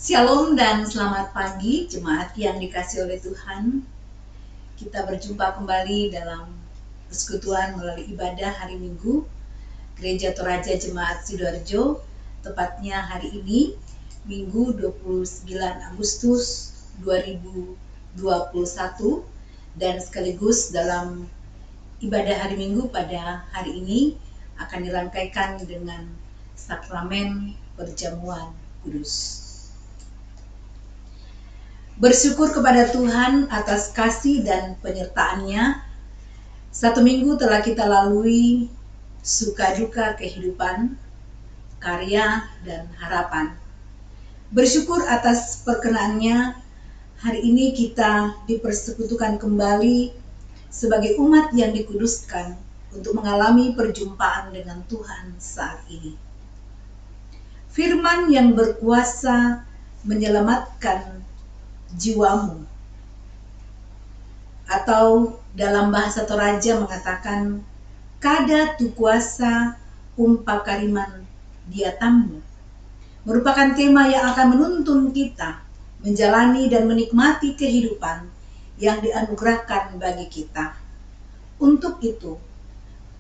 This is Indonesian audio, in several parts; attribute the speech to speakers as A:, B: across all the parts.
A: Shalom dan selamat pagi jemaat yang dikasihi oleh Tuhan. Kita berjumpa kembali dalam persekutuan melalui ibadah hari Minggu Gereja Toraja Jemaat Sidoarjo. Tepatnya hari ini Minggu 29 Agustus 2021, dan sekaligus dalam ibadah hari Minggu pada hari ini akan dirangkaikan dengan sakramen perjamuan kudus. Bersyukur kepada Tuhan atas kasih dan penyertaan-Nya. Satu minggu telah kita lalui suka duka kehidupan, karya dan harapan. Bersyukur atas perkenan-Nya, hari ini kita dipersekutukan kembali sebagai umat yang dikuduskan untuk mengalami perjumpaan dengan Tuhan saat ini. Firman yang berkuasa menyelamatkan jiwamu, atau dalam bahasa Toraja mengatakan kada tu kuasa umpakariman diatammu, merupakan tema yang akan menuntun kita menjalani dan menikmati kehidupan yang dianugerahkan bagi kita. Untuk itu,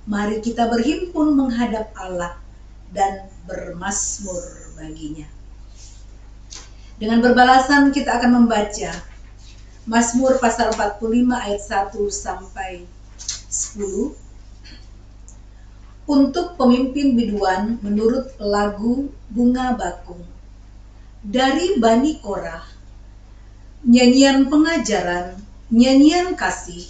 A: mari kita berhimpun menghadap Allah dan bermazmur baginya. Dengan berbalasan kita akan membaca Mazmur pasal 45 ayat 1 sampai 10. Untuk pemimpin biduan menurut lagu Bunga Bakung. Dari Bani Korah, nyanyian pengajaran, nyanyian kasih.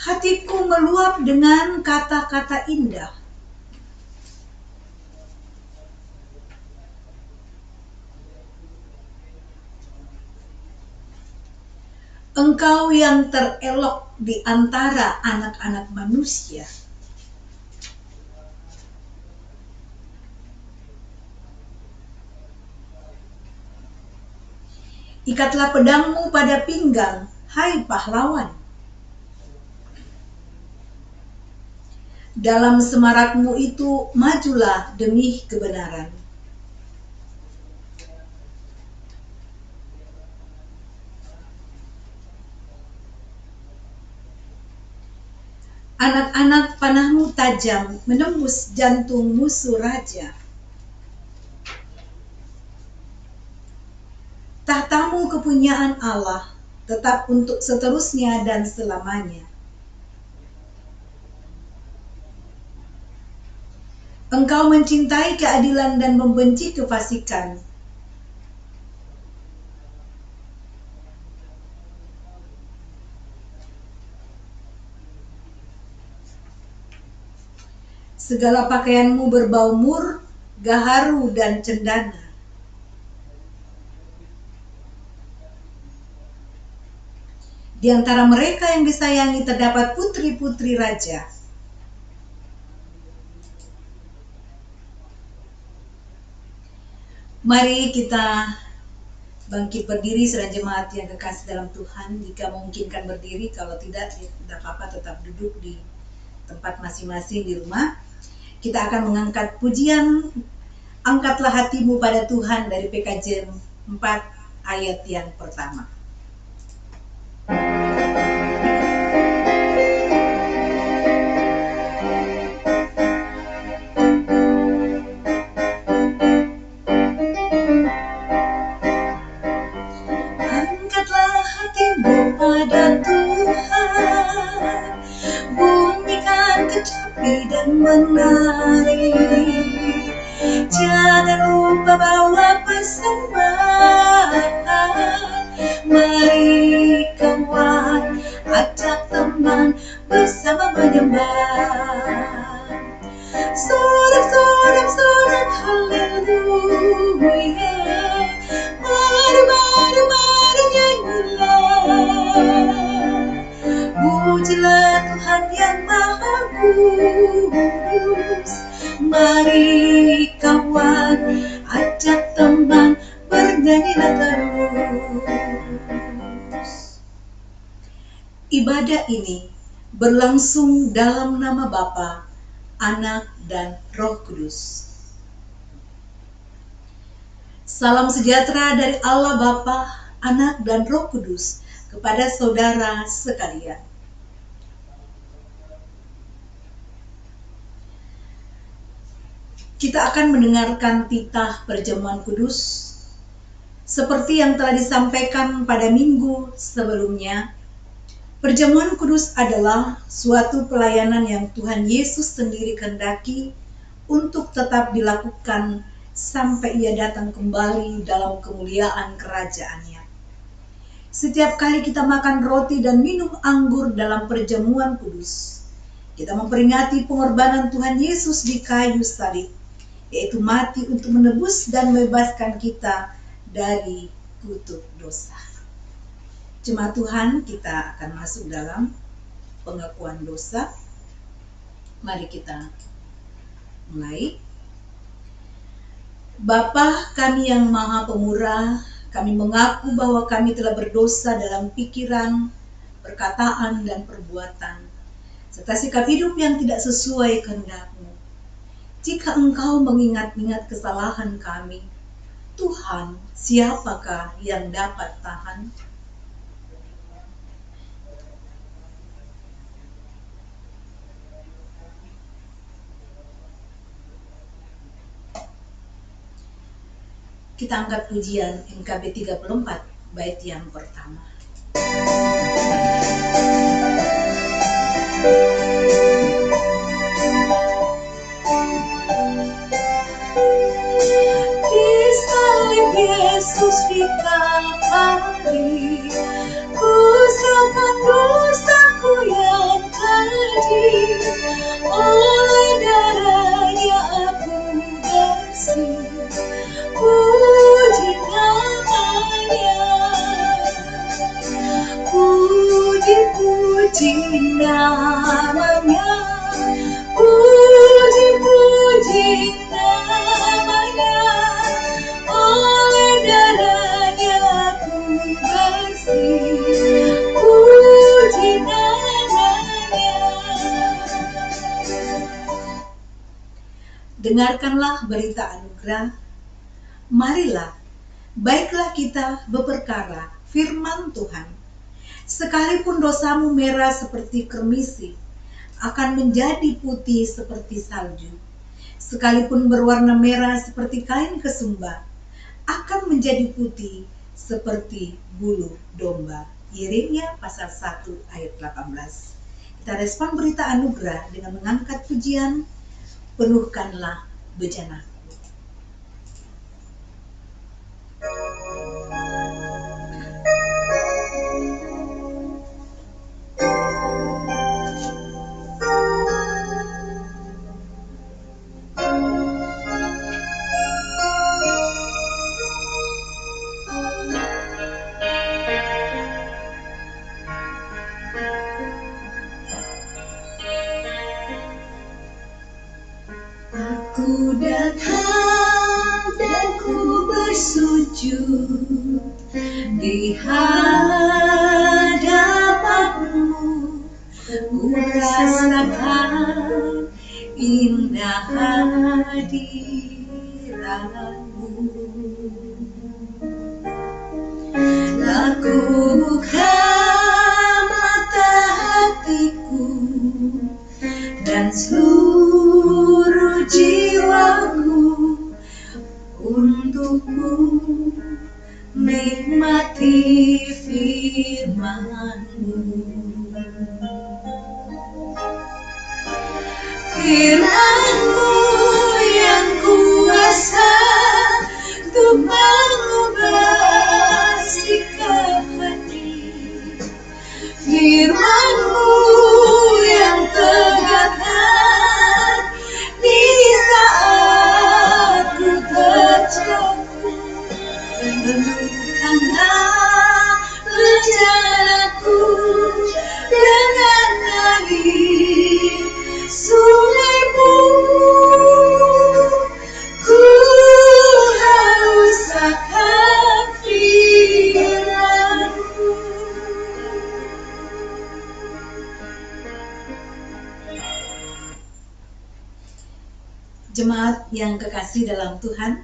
A: Hatiku meluap dengan kata-kata indah. Engkau yang terelok di antara anak-anak manusia. Ikatlah pedangmu pada pinggang, hai pahlawan. Dalam semarakmu itu majulah demi kebenaran. Anak-anak panahmu tajam menembus jantung musuh raja. Tahtamu kepunyaan Allah, tetap untuk seterusnya dan selamanya. Engkau mencintai keadilan dan membenci kefasikan. Segala pakaianmu berbau mur, gaharu dan cendana. Di antara mereka yang disayangi terdapat putri-putri raja. Mari kita bangkit berdiri saudara jemaat yang kekasih dalam Tuhan. Jika memungkinkan berdiri, kalau tidak apa-apa, tetap duduk di tempat masing-masing di rumah. Kita akan mengangkat pujian Angkatlah Hatimu pada Tuhan dari PKJ 4 ayat yang pertama. Angkatlah hatimu pada Tuhan, bunyikan kecapi dan menari. Jangan lupa bawa persembahan. Mari kawan, ajak teman bersama menyembah. Sorak-sorak haleluya. Mari nyanyilah. Pujilah Tuhan yang Maha Kudus. Mari kawan, ajak teman, bernyanyilah terus. Ibadah ini berlangsung dalam nama Bapa, Anak dan Roh Kudus. Salam sejahtera dari Allah Bapa, Anak, dan Roh Kudus kepada saudara sekalian. Kita akan mendengarkan titah perjamuan kudus seperti yang telah disampaikan pada minggu sebelumnya. Perjamuan kudus adalah suatu pelayanan yang Tuhan Yesus sendiri kehendaki untuk tetap dilakukan sampai Ia datang kembali dalam kemuliaan kerajaan-Nya. Setiap kali kita makan roti dan minum anggur dalam perjamuan kudus, kita memperingati pengorbanan Tuhan Yesus di kayu salib, yaitu mati untuk menebus dan membebaskan kita dari kutuk dosa. Jemaat Tuhan, kita akan masuk dalam pengakuan dosa. Mari kita mulai. Bapa kami yang Maha Pemurah, kami mengaku bahwa kami telah berdosa dalam pikiran, perkataan, dan perbuatan, serta sikap hidup yang tidak sesuai kehendak-Mu. Jika Engkau mengingat-ingat kesalahan kami, Tuhan, siapakah yang dapat tahan? Kita angkat pujian NKB 34, bait yang pertama. Di salib Yesus di Kalvari, ku serahkan dosaku yang keji. Oleh darah-Nya aku bersih. Puji namanya, puji namanya, puji namanya. Oleh darah-Nya aku bersih. Puji namanya. Dengarkanlah berita anugerah. Marilah, baiklah kita berperkara firman Tuhan. Sekalipun dosamu merah seperti kermisi, akan menjadi putih seperti salju. Sekalipun berwarna merah seperti kain kesumba, akan menjadi putih seperti bulu domba. Yeremia pasal 1 ayat 18. Kita respon berita anugerah dengan mengangkat pujian, penuhkanlah bejana. Aku datang dan ku bersujud di hadapan-Mu. Ku rasakan indah hadirat-Mu. Aku buka mata hatiku dan seluruh jiwaku untukmu nikmati firman-Mu. Firman-Mu yang kuasa untuk mengubah sikap hati. Firman-Mu yang tegakkan di saat ku terjatuh. Renungkanlah rencanaku dengan air sungai-Mu. Ku haus akan firman-Mu. Jemaat yang kekasih dalam Tuhan,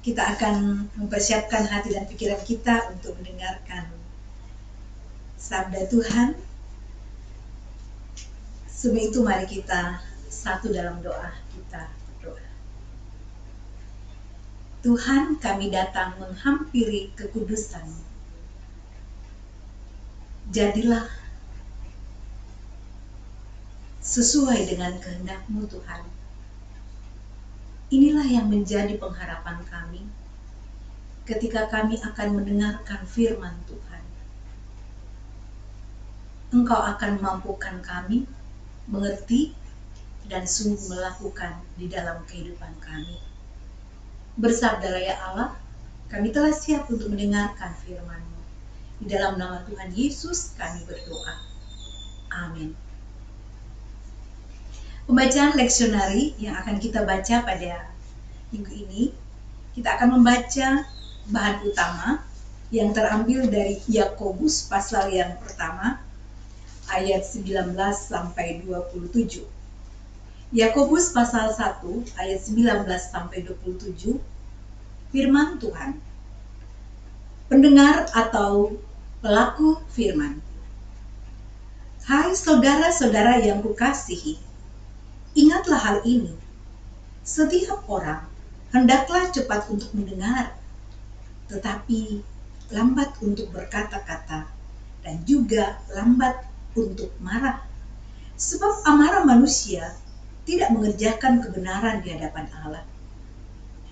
A: kita akan mempersiapkan hati dan pikiran kita untuk mendengarkan sabda Tuhan. Sebelum itu mari kita satu dalam doa, kita berdoa. Tuhan, kami datang menghampiri kekudusan-Mu. Jadilah sesuai dengan kehendak-Mu Tuhan. Inilah yang menjadi pengharapan kami ketika kami akan mendengarkan firman Tuhan. Engkau akan mampukan kami mengerti dan sungguh melakukan di dalam kehidupan kami. Bersabdalah ya Allah, kami telah siap untuk mendengarkan firman-Mu. Di dalam nama Tuhan Yesus kami berdoa. Amin. Pembacaan leksionari yang akan kita baca pada minggu ini, kita akan membaca bahan utama yang terambil dari Yakobus pasal yang pertama, ayat 19 sampai 27. Yakobus pasal 1 ayat 19 sampai 27, firman Tuhan. Pendengar atau pelaku firman. Hai saudara-saudara yang kukasihi, ingatlah hal ini. Setiap orang hendaklah cepat untuk mendengar, tetapi lambat untuk berkata-kata dan juga lambat untuk marah. Sebab amarah manusia tidak mengerjakan kebenaran di hadapan Allah.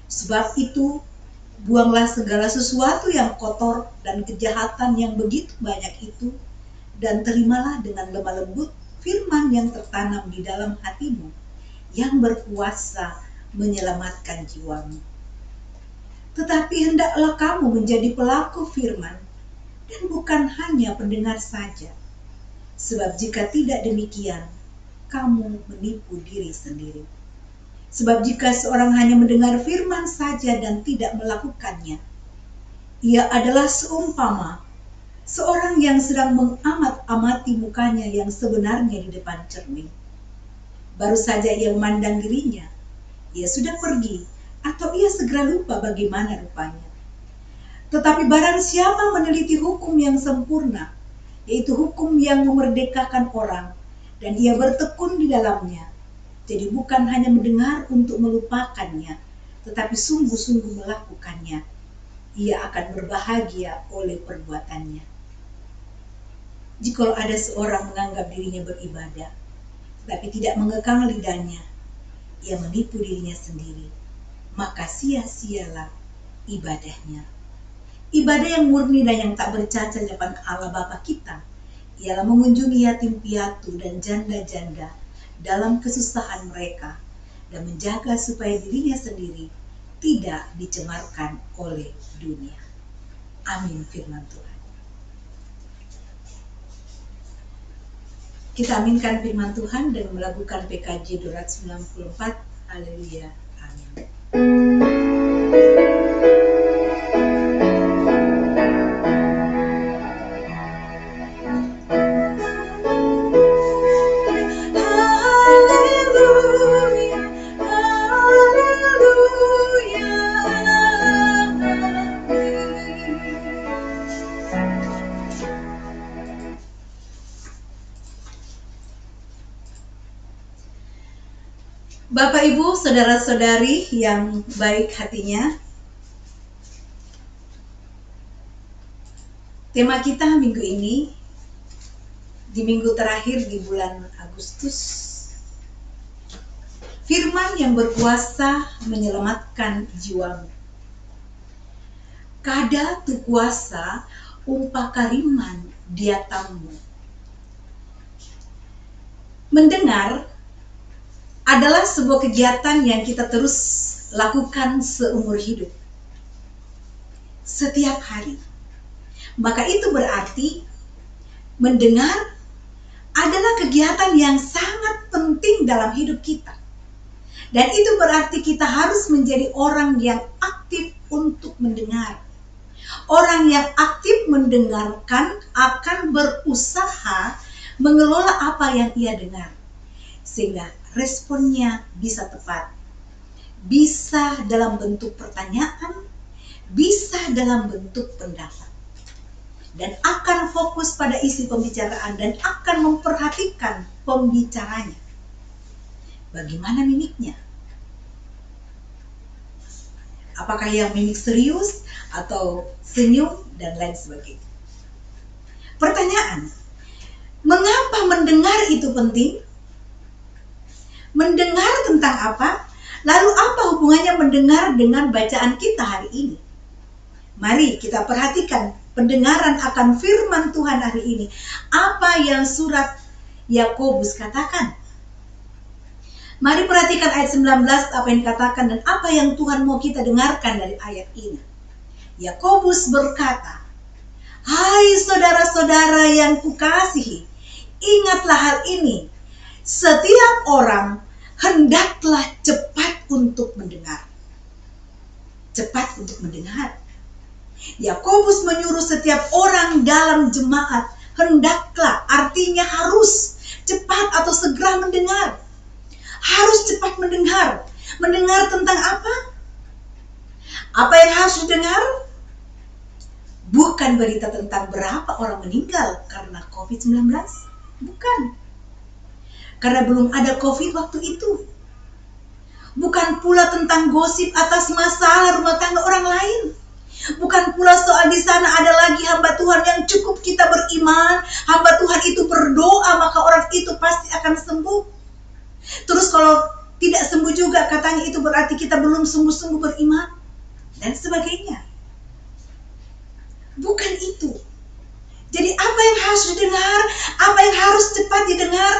A: Sebab itu, buanglah segala sesuatu yang kotor dan kejahatan yang begitu banyak itu, dan terimalah dengan lemah lembut firman yang tertanam di dalam hatimu, yang berkuasa menyelamatkan jiwamu. Tetapi hendaklah kamu menjadi pelaku firman, dan bukan hanya pendengar saja. Sebab jika tidak demikian, kamu menipu diri sendiri. Sebab jika seorang hanya mendengar firman saja dan tidak melakukannya, ia adalah seumpama seorang yang sedang mengamat-amati mukanya yang sebenarnya di depan cermin. Baru saja ia memandang dirinya, ia sudah pergi, atau ia segera lupa bagaimana rupanya. Tetapi barang siapa meneliti hukum yang sempurna, yaitu hukum yang memerdekakan orang, dan ia bertekun di dalamnya, jadi bukan hanya mendengar untuk melupakannya, tetapi sungguh-sungguh melakukannya, ia akan berbahagia oleh perbuatannya. Jikalau ada seorang menganggap dirinya beribadah, tetapi tidak mengekang lidahnya, ia menipu dirinya sendiri, maka sia-sialah ibadahnya. Ibadah yang murni dan yang tak bercacat di depan Allah Bapa kita, ialah mengunjungi yatim piatu dan janda-janda dalam kesusahan mereka, dan menjaga supaya dirinya sendiri tidak dicemarkan oleh dunia. Amin firman Tuhan. Kita aminkan firman Tuhan dan melakukan PKJ 294. Haleluya. Amin. Bapak, Ibu, saudara-saudari yang baik hatinya, tema kita minggu ini, di minggu terakhir di bulan Agustus, firman yang berkuasa menyelamatkan jiwamu. Kada tu kuasa umpakariman diatamu. Mendengar adalah sebuah kegiatan yang kita terus lakukan seumur hidup, setiap hari. Maka itu berarti mendengar adalah kegiatan yang sangat penting dalam hidup kita. Dan itu berarti kita harus menjadi orang yang aktif untuk mendengar. Orang yang aktif mendengarkan akan berusaha mengelola apa yang ia dengar, sehingga responnya bisa tepat. bisa dalam bentuk pertanyaan, bisa dalam bentuk pendapat. Dan akan fokus pada isi pembicaraan dan akan memperhatikan pembicaranya. Bagaimana mimiknya? Apakah yang mimik serius atau senyum dan lain sebagainya. Pertanyaan, mengapa mendengar itu penting? Mendengar tentang apa? Lalu apa hubungannya mendengar dengan bacaan kita hari ini? Mari kita perhatikan pendengaran akan firman Tuhan hari ini. Apa yang surat Yakobus katakan? Mari perhatikan ayat 19 apa yang dikatakan dan apa yang Tuhan mau kita dengarkan dari ayat ini. Yakobus berkata, "Hai saudara-saudara yang kukasihi, ingatlah hal ini. Setiap orang hendaklah cepat untuk mendengar." Cepat untuk mendengar. Yakobus menyuruh setiap orang dalam jemaat hendaklah, artinya harus cepat atau segera mendengar. Harus cepat mendengar. Mendengar tentang apa? Apa yang harus didengar? Bukan berita tentang berapa orang meninggal karena COVID-19. Bukan. Karena belum ada COVID waktu itu. Bukan pula tentang gosip atas masalah rumah tangga orang lain. Bukan pula soal di sana ada lagi hamba Tuhan yang cukup kita beriman. Hamba Tuhan itu berdoa maka orang itu pasti akan sembuh. Terus kalau tidak sembuh juga katanya itu berarti kita belum sungguh-sungguh beriman dan sebagainya. Bukan itu. Jadi apa yang harus didengar? Apa yang harus cepat didengar?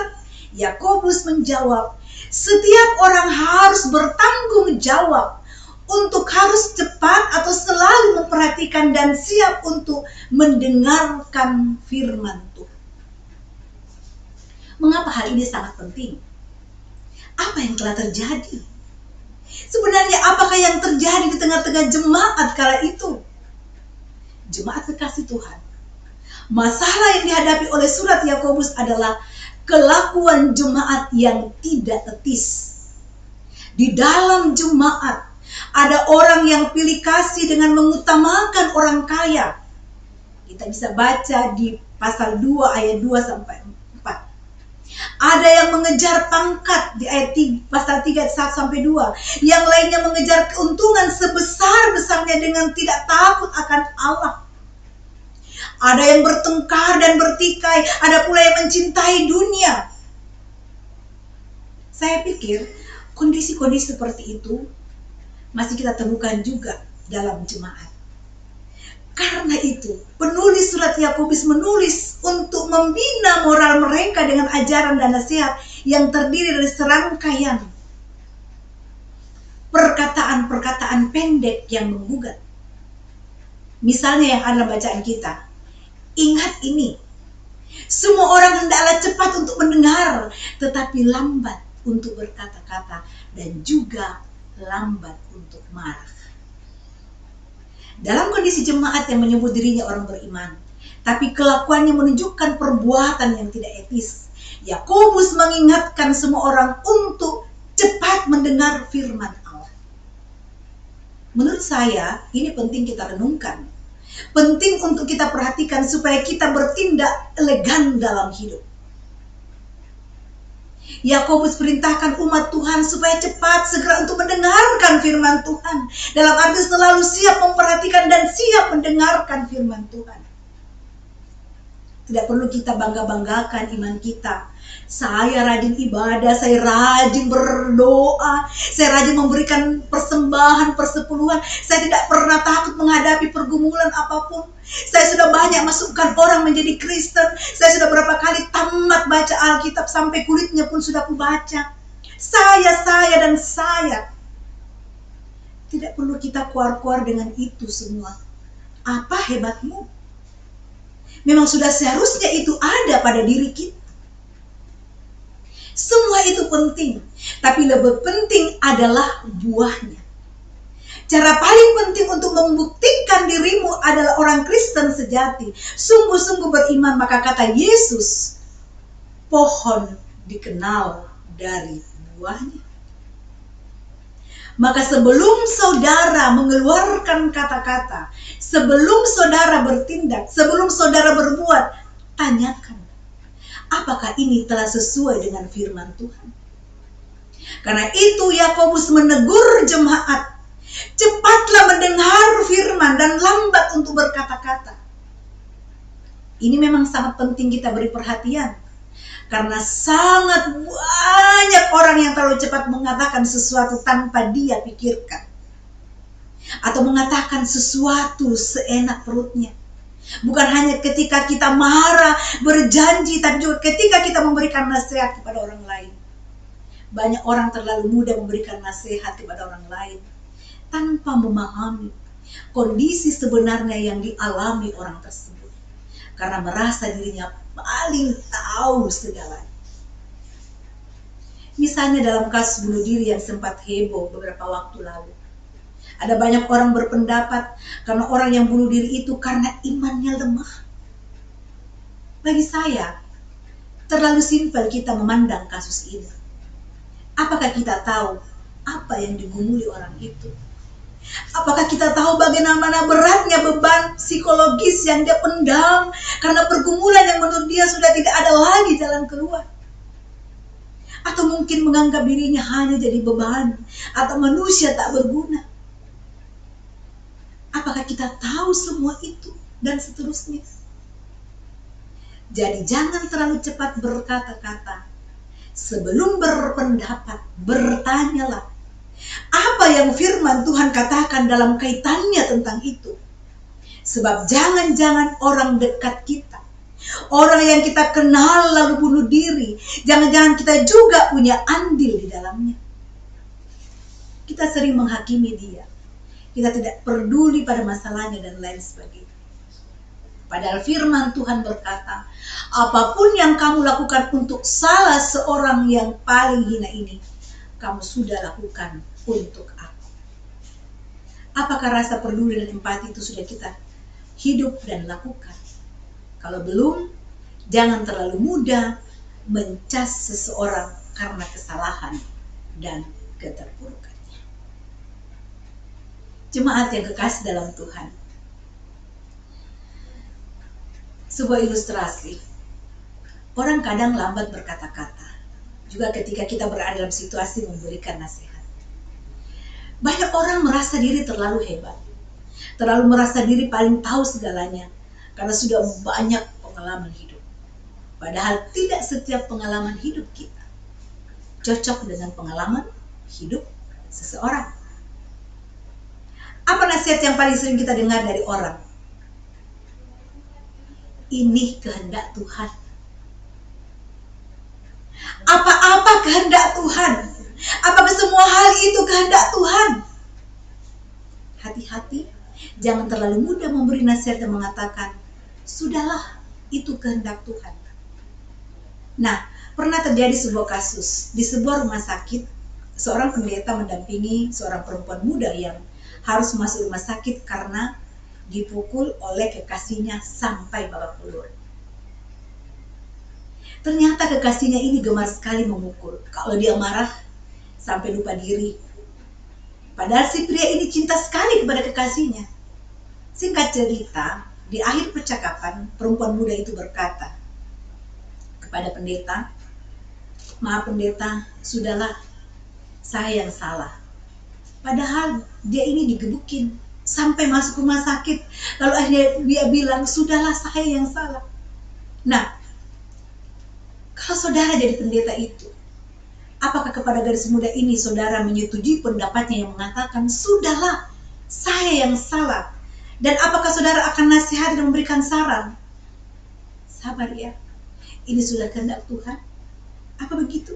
A: Yakobus menjawab, setiap orang harus bertanggung jawab untuk harus cepat atau selalu memperhatikan dan siap untuk mendengarkan firman Tuhan. Mengapa hal ini sangat penting? Apa yang telah terjadi? Sebenarnya apakah yang terjadi di tengah-tengah jemaat kala itu? Jemaat kekasih Tuhan. Masalah yang dihadapi oleh surat Yakobus adalah kelakuan jemaat yang tidak etis. Di dalam jemaat ada orang yang pilih kasih dengan mengutamakan orang kaya. Kita bisa baca di pasal 2 ayat 2 sampai 4. Ada yang mengejar pangkat di ayat 3, pasal 3 ayat 1 sampai 2. Yang lainnya mengejar keuntungan sebesar-besarnya dengan tidak takut akan Allah. Ada yang bertengkar dan bertikai, ada pula yang mencintai dunia. Saya pikir kondisi-kondisi seperti itu masih kita temukan juga dalam jemaat. Karena itu, penulis surat Yakobus menulis untuk membina moral mereka dengan ajaran dan nasihat yang terdiri dari serangkaian perkataan-perkataan pendek yang menggugat. Misalnya yang ada bacaan kita, ingat ini, semua orang hendaklah cepat untuk mendengar, tetapi lambat untuk berkata-kata dan juga lambat untuk marah. Dalam kondisi jemaat yang menyebut dirinya orang beriman, tapi kelakuannya menunjukkan perbuatan yang tidak etis, Yakobus mengingatkan semua orang untuk cepat mendengar firman Allah. Menurut saya, ini penting kita renungkan. Penting untuk kita perhatikan supaya kita bertindak elegan dalam hidup. Yakobus perintahkan umat Tuhan supaya cepat segera untuk mendengarkan firman Tuhan. Dalam arti selalu siap memperhatikan dan siap mendengarkan firman Tuhan. Tidak perlu kita bangga-banggakan iman kita. Saya rajin ibadah, saya rajin berdoa, saya rajin memberikan persembahan, persepuluhan. Saya tidak pernah takut menghadapi pergumulan apapun. Saya sudah banyak masukkan orang menjadi Kristen. Saya sudah berapa kali tamat baca Alkitab sampai kulitnya pun sudah aku baca. Saya dan saya. Tidak perlu kita kuar-kuar dengan itu semua. Apa hebatmu? Memang sudah seharusnya itu ada pada diri kita. Semua itu penting, tapi lebih penting adalah buahnya. Cara paling penting untuk membuktikan dirimu adalah orang Kristen sejati, sungguh-sungguh beriman, maka kata Yesus, pohon dikenal dari buahnya. Maka sebelum saudara mengeluarkan kata-kata, sebelum saudara bertindak, sebelum saudara berbuat, tanyakan, apakah ini telah sesuai dengan firman Tuhan? Karena itu Yakobus menegur jemaat, cepatlah mendengar firman dan lambat untuk berkata-kata. Ini memang sangat penting kita beri perhatian. Karena sangat banyak orang yang terlalu cepat mengatakan sesuatu tanpa dia pikirkan. Atau mengatakan sesuatu seenak perutnya. Bukan hanya ketika kita marah, berjanji, tapi juga ketika kita memberikan nasihat kepada orang lain. Banyak orang terlalu mudah memberikan nasihat kepada orang lain tanpa memahami kondisi sebenarnya yang dialami orang tersebut. Karena merasa dirinya paling tahu segalanya. Misalnya dalam kasus bunuh diri yang sempat heboh beberapa waktu lalu. Ada banyak orang berpendapat karena orang yang bunuh diri itu karena imannya lemah. Bagi saya, terlalu simpel kita memandang kasus ini. Apakah kita tahu apa yang digumuli orang itu? Apakah kita tahu bagaimana beratnya beban psikologis yang dia pendam karena pergumulan yang menurut dia sudah tidak ada lagi jalan keluar? Atau mungkin menganggap dirinya hanya jadi beban atau manusia tak berguna? Apakah kita tahu semua itu dan seterusnya? Jadi jangan terlalu cepat berkata-kata. Sebelum berpendapat, bertanyalah. Apa yang firman Tuhan katakan dalam kaitannya tentang itu? Sebab jangan-jangan orang dekat kita, orang yang kita kenal lalu bunuh diri, jangan-jangan kita juga punya andil di dalamnya. Kita sering menghakimi dia. Kita tidak peduli pada masalahnya dan lain sebagainya. Padahal firman Tuhan berkata, apapun yang kamu lakukan untuk salah seorang yang paling hina ini, kamu sudah lakukan untuk aku. Apakah rasa peduli dan empati itu sudah kita hidup dan lakukan? Kalau belum, jangan terlalu mudah mencas seseorang karena kesalahan dan keterpurukannya. Jemaat yang kekasih dalam Tuhan, sebuah ilustrasi, orang kadang lambat berkata-kata, juga ketika kita berada dalam situasi memberikan nasihat. Banyak orang merasa diri terlalu hebat, terlalu merasa diri paling tahu segalanya, karena sudah banyak pengalaman hidup. Padahal tidak setiap pengalaman hidup kita cocok dengan pengalaman hidup seseorang. Apa nasihat yang paling sering kita dengar dari orang? Ini kehendak Tuhan. Apa-apa kehendak Tuhan? Apakah semua hal itu kehendak Tuhan? Hati-hati, jangan terlalu mudah memberi nasihat dan mengatakan, sudahlah, itu kehendak Tuhan. Nah, pernah terjadi sebuah kasus di sebuah rumah sakit, seorang pendeta mendampingi seorang perempuan muda yang harus masuk rumah sakit karena dipukul oleh kekasihnya sampai babak belur. Ternyata kekasihnya ini gemar sekali memukul. Kalau dia marah, sampai lupa diri. Padahal si pria ini cinta sekali kepada kekasihnya. Singkat cerita, di akhir percakapan, perempuan muda itu berkata kepada pendeta, maaf pendeta, sudahlah, saya yang salah. Padahal dia ini digebukin sampai masuk rumah sakit. Lalu akhirnya dia bilang, sudahlah, saya yang salah. Nah, kalau saudara jadi pendeta itu, apakah kepada gadis muda ini saudara menyetujui pendapatnya yang mengatakan, sudahlah, saya yang salah? Dan apakah saudara akan nasihat dan memberikan saran? Sabar ya, ini sudah kehendak Tuhan. Apa begitu?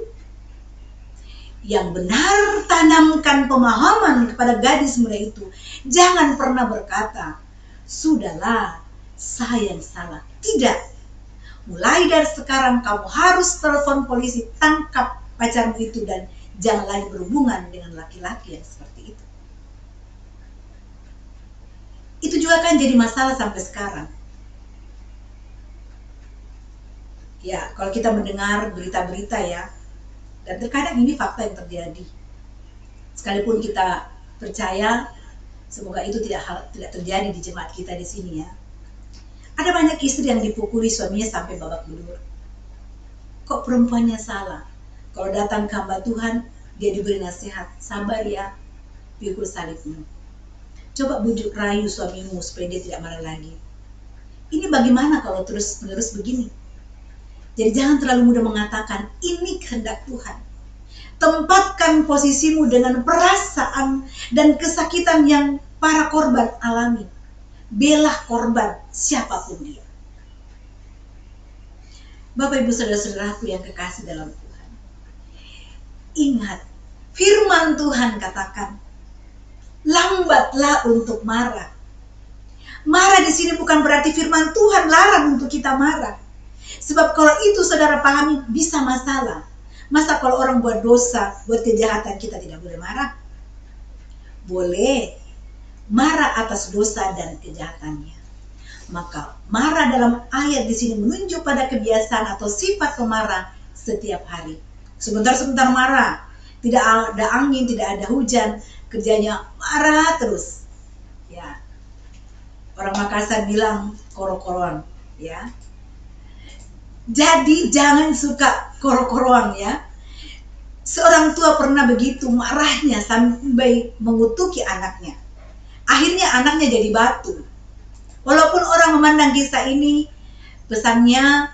A: Yang benar tanamkan pemahaman kepada gadis muda itu. Jangan pernah berkata, sudahlah, saya yang salah. Tidak. Mulai dari sekarang kamu harus telepon polisi, tangkap pacarmu itu dan jangan lagi berhubungan dengan laki-laki yang seperti itu. Itu juga kan jadi masalah sampai sekarang. Ya, kalau kita mendengar berita-berita ya, dan terkadang ini fakta yang terjadi. Sekalipun kita percaya, semoga itu tidak terjadi di jemaat kita di sini ya. Ada banyak istri yang dipukuli suaminya sampai babak belur. Kok perempuannya salah? Kalau datang ke hamba Tuhan, dia diberi nasihat, sabar ya, pikul salibmu. Coba bujuk rayu suamimu supaya dia tidak marah lagi. Ini bagaimana kalau terus-menerus begini? Jadi jangan terlalu mudah mengatakan, ini kehendak Tuhan. Tempatkan posisimu dengan perasaan dan kesakitan yang para korban alami. Belah korban siapapun dia. Bapak Ibu Saudara-saudaraku yang kekasih dalam Tuhan. Ingat, firman Tuhan katakan, lambatlah untuk marah. Marah di sini bukan berarti firman Tuhan larang untuk kita marah. Sebab kalau itu saudara pahami bisa masalah. Masa kalau orang buat dosa, buat kejahatan kita tidak boleh marah? Boleh. Marah atas dosa dan kejahatannya. Maka marah dalam ayat di sini menunjuk pada kebiasaan atau sifat pemarah setiap hari. Sebentar-sebentar marah, tidak ada angin, tidak ada hujan, kerjanya marah terus. Ya. Orang Makassar bilang koro-koroan, ya. Jadi jangan suka koro-koroan ya. Seorang tua pernah begitu marahnya sampai mengutuki anaknya. Akhirnya anaknya jadi batu. Walaupun orang memandang kisah ini, pesannya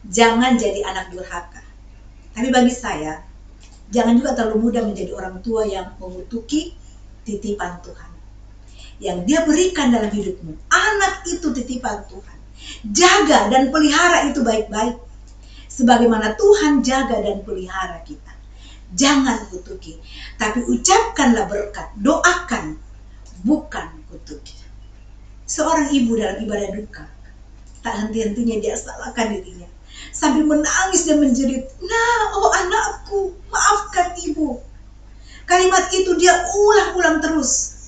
A: jangan jadi anak durhaka. Tapi bagi saya, jangan juga terlalu mudah menjadi orang tua yang mengutuki titipan Tuhan yang dia berikan dalam hidupmu. Anak itu titipan Tuhan. Jaga dan pelihara itu baik-baik. Sebagaimana Tuhan jaga dan pelihara kita. Jangan kutuki, tapi ucapkanlah berkat, doakan, bukan kutuki. Seorang ibu dalam ibadah duka, tak henti-hentinya dia salahkan dirinya. Sambil menangis dan menjerit, oh anakku, maafkan ibu. Kalimat itu dia ulang-ulang terus.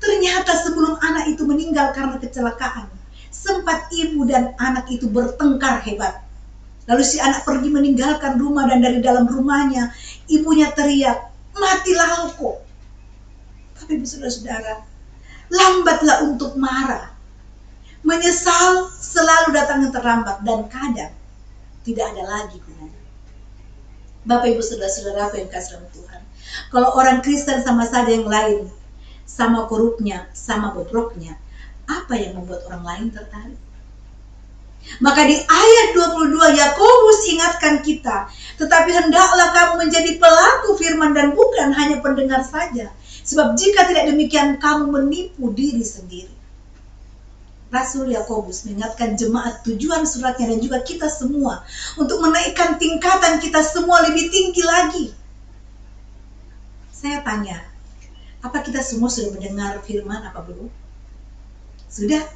A: Ternyata sebelum anak itu meninggal karena kecelakaan, sempat ibu dan anak itu bertengkar hebat. Lalu si anak pergi meninggalkan rumah dan dari dalam rumahnya, ibunya teriak, matilah engkau. Tapi saudara-saudara, lambatlah untuk marah. Menyesal selalu datang yang terlambat dan kadang tidak ada lagi gunanya. Bapak Ibu saudara-saudara yang kasih dalam Tuhan, kalau orang Kristen sama saja yang lain, sama korupnya, sama bobroknya, apa yang membuat orang lain tertarik? Maka di ayat 22 Yakobus ingatkan kita, tetapi hendaklah kamu menjadi pelaku firman dan bukan hanya pendengar saja. Sebab jika tidak demikian kamu menipu diri sendiri. Rasul Yakobus mengingatkan jemaat tujuan suratnya dan juga kita semua untuk menaikkan tingkatan kita semua lebih tinggi lagi. Saya tanya, apa kita semua sudah mendengar firman apa belum? Sudah.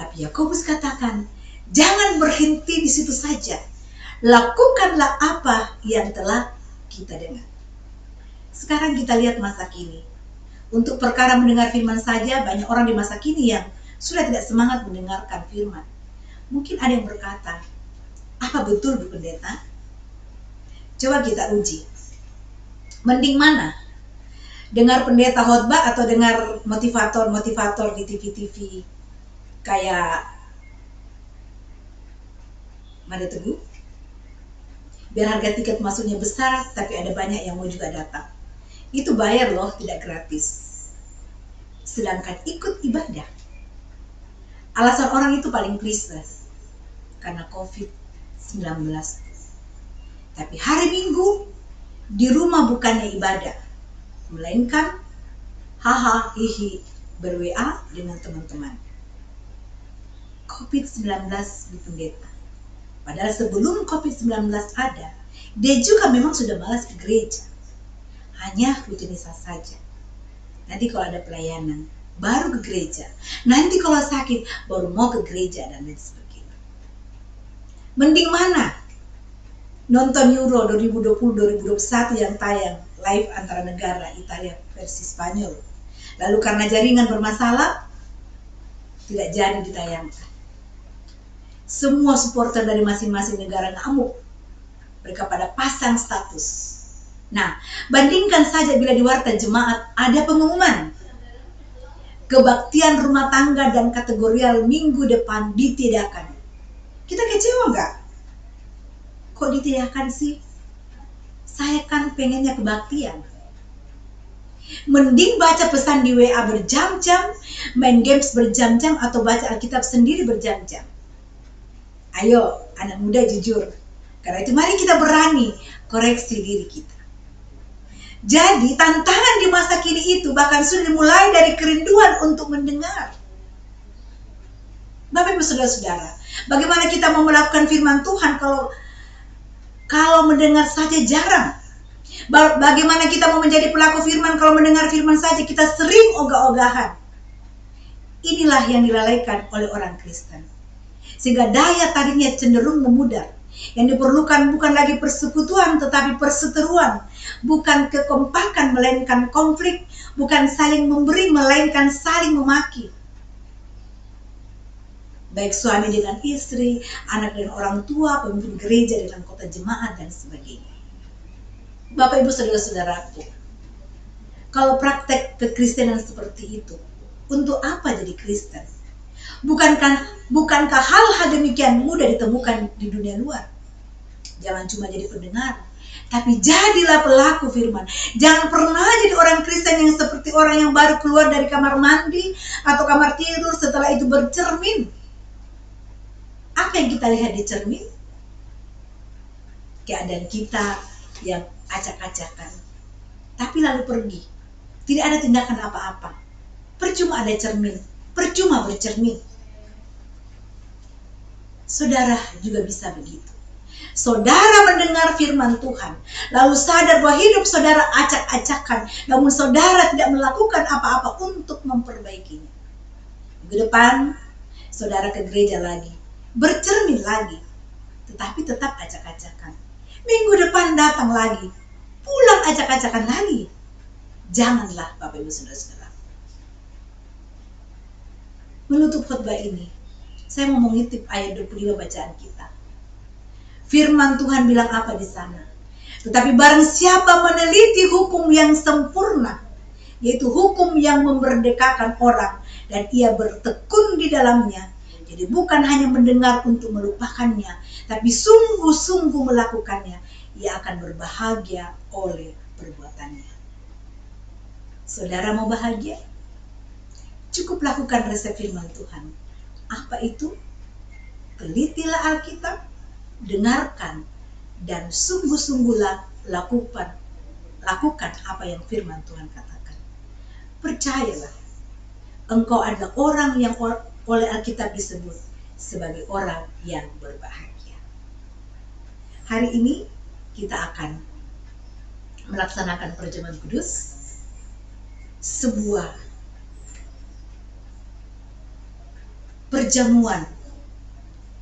A: Tapi Yakobus katakan, jangan berhenti di situ saja. Lakukanlah apa yang telah kita dengar. Sekarang kita lihat masa kini. Untuk perkara mendengar firman saja, banyak orang di masa kini yang sudah tidak semangat mendengarkan firman. Mungkin ada yang berkata, apa betul Bu Pendeta? Coba kita uji. Mending mana? Dengar pendeta khotbah atau dengar motivator-motivator di TV-TV kayak Mada Teguh? Biar harga tiket masuknya besar, tapi ada banyak yang mau juga datang. Itu bayar loh, tidak gratis. Sedangkan ikut ibadah. Alasan orang itu paling klise, karena COVID-19. Tapi hari Minggu, di rumah bukannya ibadah, melainkan haha hihi ber-WA dengan teman-teman. COVID-19 di pendeta. Padahal sebelum COVID-19 ada, dia juga memang sudah malas ke gereja. Hanya rutinitas saja. Nanti kalau ada pelayanan, baru ke gereja. Nanti kalau sakit, baru mau ke gereja dan lain sebagainya. Mending mana? Nonton Euro 2020-2021 yang tayang live antara negara Italia versi Spanyol. Lalu karena jaringan bermasalah, tidak jadi ditayangkan. Semua supporter dari masing-masing negara ngamuk. Mereka pada pasang status. Nah, bandingkan saja bila di warta jemaat ada pengumuman kebaktian rumah tangga dan kategorial minggu depan ditiadakan. Kita kecewa nggak? Kok ditiadakan sih? Saya kan pengennya kebaktian. Mending baca pesan di WA berjam-jam, main games berjam-jam, atau baca Alkitab sendiri berjam-jam. Ayo, anak muda jujur. Karena itu mari kita berani koreksi diri kita. Jadi tantangan di masa kini itu bahkan sudah dimulai dari kerinduan untuk mendengar. Bapak Ibu Saudara-saudara, bagaimana kita mau melakukan firman Tuhan kalau mendengar saja jarang? Bagaimana kita mau menjadi pelaku firman kalau mendengar firman saja kita sering ogah-ogahan? Inilah yang dilalaikan oleh orang Kristen. Sehingga daya tariknya cenderung memudar. Yang diperlukan bukan lagi persekutuan tetapi perseteruan. Bukan kekompakan melainkan konflik. Bukan saling memberi melainkan saling memaki. Baik suami dengan istri, anak dengan orang tua, pemimpin gereja dengan kota jemaat, dan sebagainya. Bapak Ibu Saudara-saudaraku, kalau praktek kekristenan seperti itu, untuk apa jadi Kristen? Bukankah hal-hal demikian mudah ditemukan di dunia luar? Jangan cuma jadi pendengar, tapi jadilah pelaku firman. Jangan pernah jadi orang Kristen yang seperti orang yang baru keluar dari kamar mandi atau kamar tidur setelah itu bercermin. Apa yang kita lihat di cermin? Keadaan kita yang acak-acakan, tapi lalu pergi. Tidak ada tindakan apa-apa. Percuma ada cermin, percuma bercermin. Saudara juga bisa begitu. Saudara mendengar firman Tuhan, lalu sadar bahwa hidup saudara acak-acakan, namun saudara tidak melakukan apa-apa untuk memperbaikinya. Minggu depan, saudara ke gereja lagi, bercermin lagi, tetapi tetap acak-acakan. Minggu depan datang lagi, pulang acak-acakan lagi. Janganlah Bapak Ibu Saudara-saudara. Menutup khotbah ini, saya mau mengutip ayat 25 bacaan kita. Firman Tuhan bilang apa di sana? Tetapi barang siapa meneliti hukum yang sempurna, yaitu hukum yang memerdekakan orang, dan ia bertekun di dalamnya, jadi bukan hanya mendengar untuk melupakannya, tapi sungguh-sungguh melakukannya, ia akan berbahagia oleh perbuatannya. Saudara mau bahagia? Cukup lakukan resep firman Tuhan. Apa itu? Telitilah Alkitab, dengarkan, dan sungguh-sungguhlah lakukan apa yang firman Tuhan katakan. Percayalah, engkau adalah orang yang oleh Alkitab disebut sebagai orang yang berbahagia. Hari ini kita akan melaksanakan perjamuan kudus, sebuah perjamuan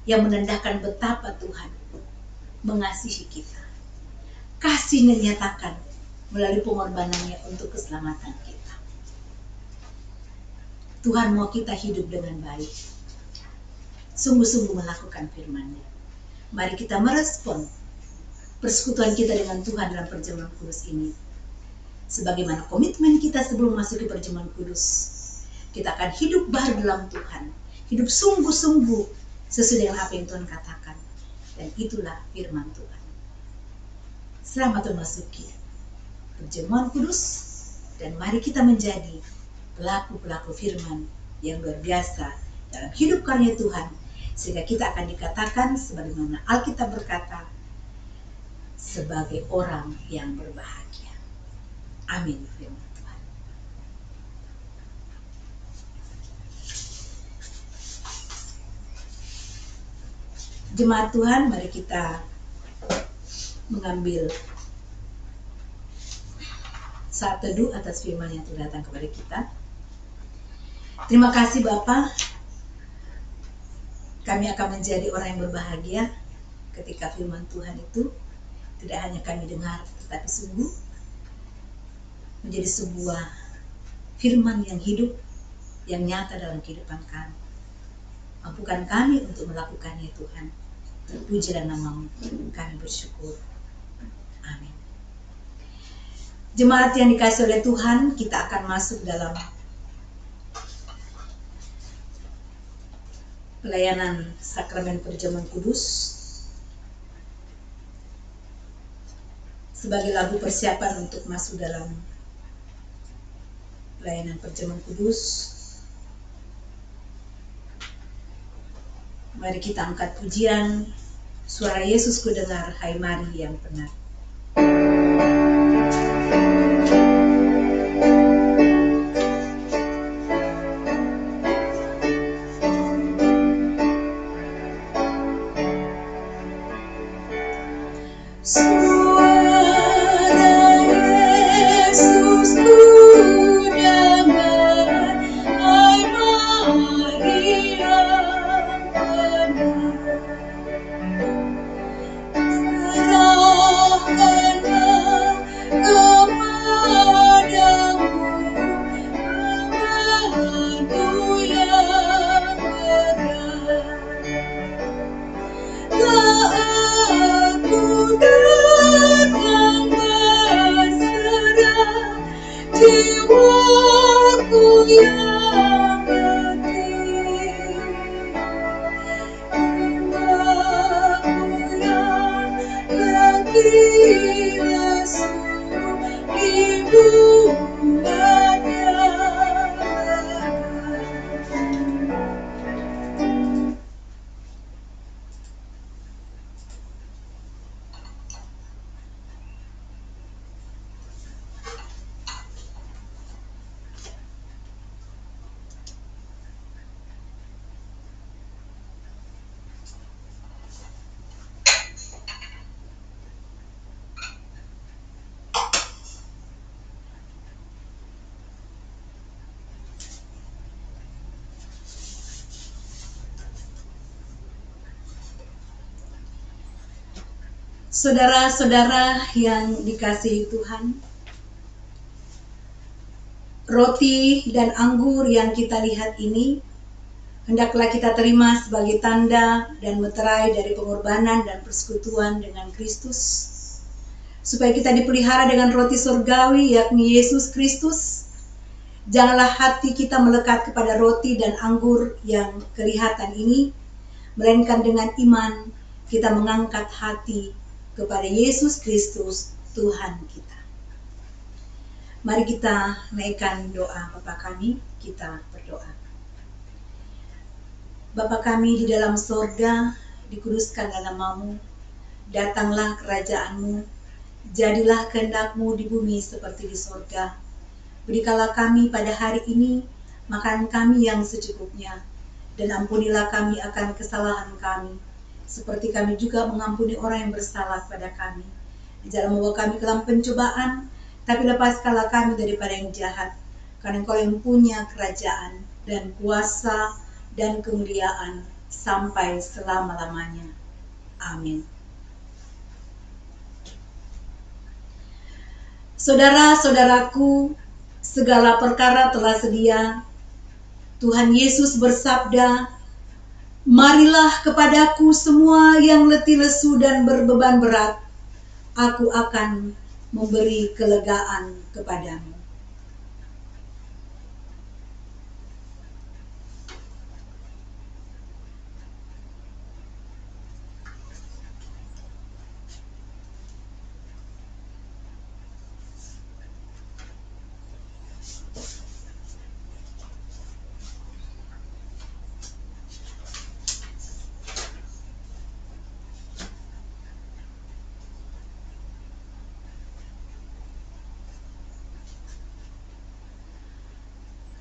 A: yang menandakan betapa Tuhan mengasihi kita. Kasih dinyatakan melalui pengorbanannya untuk keselamatan kita. Tuhan mau kita hidup dengan baik, sungguh-sungguh melakukan firman-Nya. Mari kita merespon persekutuan kita dengan Tuhan dalam perjamuan kudus ini. Sebagaimana komitmen kita sebelum masuk ke perjamuan kudus, kita akan hidup baru dalam Tuhan. Hidup sungguh-sungguh sesuai dengan apa yang Tuhan katakan. Dan itulah firman Tuhan. Selamat memasuki perjamuan kudus, dan mari kita menjadi pelaku-pelaku firman yang luar biasa dalam hidup karya Tuhan, sehingga kita akan dikatakan sebagaimana Alkitab berkata, sebagai orang yang berbahagia. Amin. Firman Tuhan. Jemaat Tuhan, mari kita mengambil saat teduh atas firman yang telah datang kepada kita. Terima kasih Bapa, kami akan menjadi orang yang berbahagia ketika firman Tuhan itu tidak hanya kami dengar, tetapi sungguh menjadi sebuah firman yang hidup, yang nyata dalam kehidupan kami. Mampukan kami untuk melakukannya Tuhan. Terpujilah nama-Mu, kami bersyukur. Amin. Jemaat yang dikasihi oleh Tuhan, kita akan masuk dalam pelayanan sakramen perjamuan kudus sebagai lagu persiapan untuk masuk dalam pelayanan perjamuan kudus. Mari kita angkat pujian, suara Yesus ku dengar, hai mari yang benar. Saudara-saudara yang dikasihi Tuhan, roti dan anggur yang kita lihat ini hendaklah kita terima sebagai tanda dan meterai dari pengorbanan dan persekutuan dengan Kristus, supaya kita dipelihara dengan roti surgawi yakni Yesus Kristus. Janganlah hati kita melekat kepada roti dan anggur yang kelihatan ini, melainkan dengan iman kita mengangkat hati kepada Yesus Kristus Tuhan kita. Mari kita naikkan doa Bapa kami, kita berdoa. Bapa kami di dalam sorga, dikuduskanlah namamu, datanglah kerajaanmu, jadilah kehendak-mu di bumi seperti di sorga. Berikanlah kami pada hari ini makan kami yang secukupnya, dan ampunilah kami akan kesalahan kami, seperti kami juga mengampuni orang yang bersalah kepada kami. Jangan membawa kami ke dalam pencobaan, tapi lepaskanlah kami daripada yang jahat. Karena Engkau yang punya kerajaan dan kuasa dan kemuliaan sampai selama-lamanya. Amin. Saudara-saudaraku, segala perkara telah sedia. Tuhan Yesus bersabda, marilah kepadaku semua yang letih lesu dan berbeban berat, aku akan memberi kelegaan kepadamu.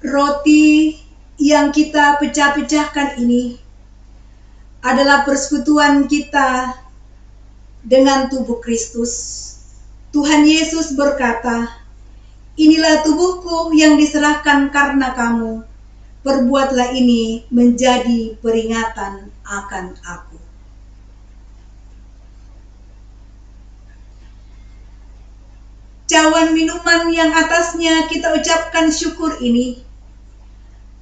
A: Roti yang kita pecah-pecahkan ini adalah persekutuan kita dengan tubuh Kristus. Tuhan Yesus berkata, inilah tubuhku yang diserahkan karena kamu. Perbuatlah ini menjadi peringatan akan aku. Cawan minuman yang atasnya kita ucapkan syukur ini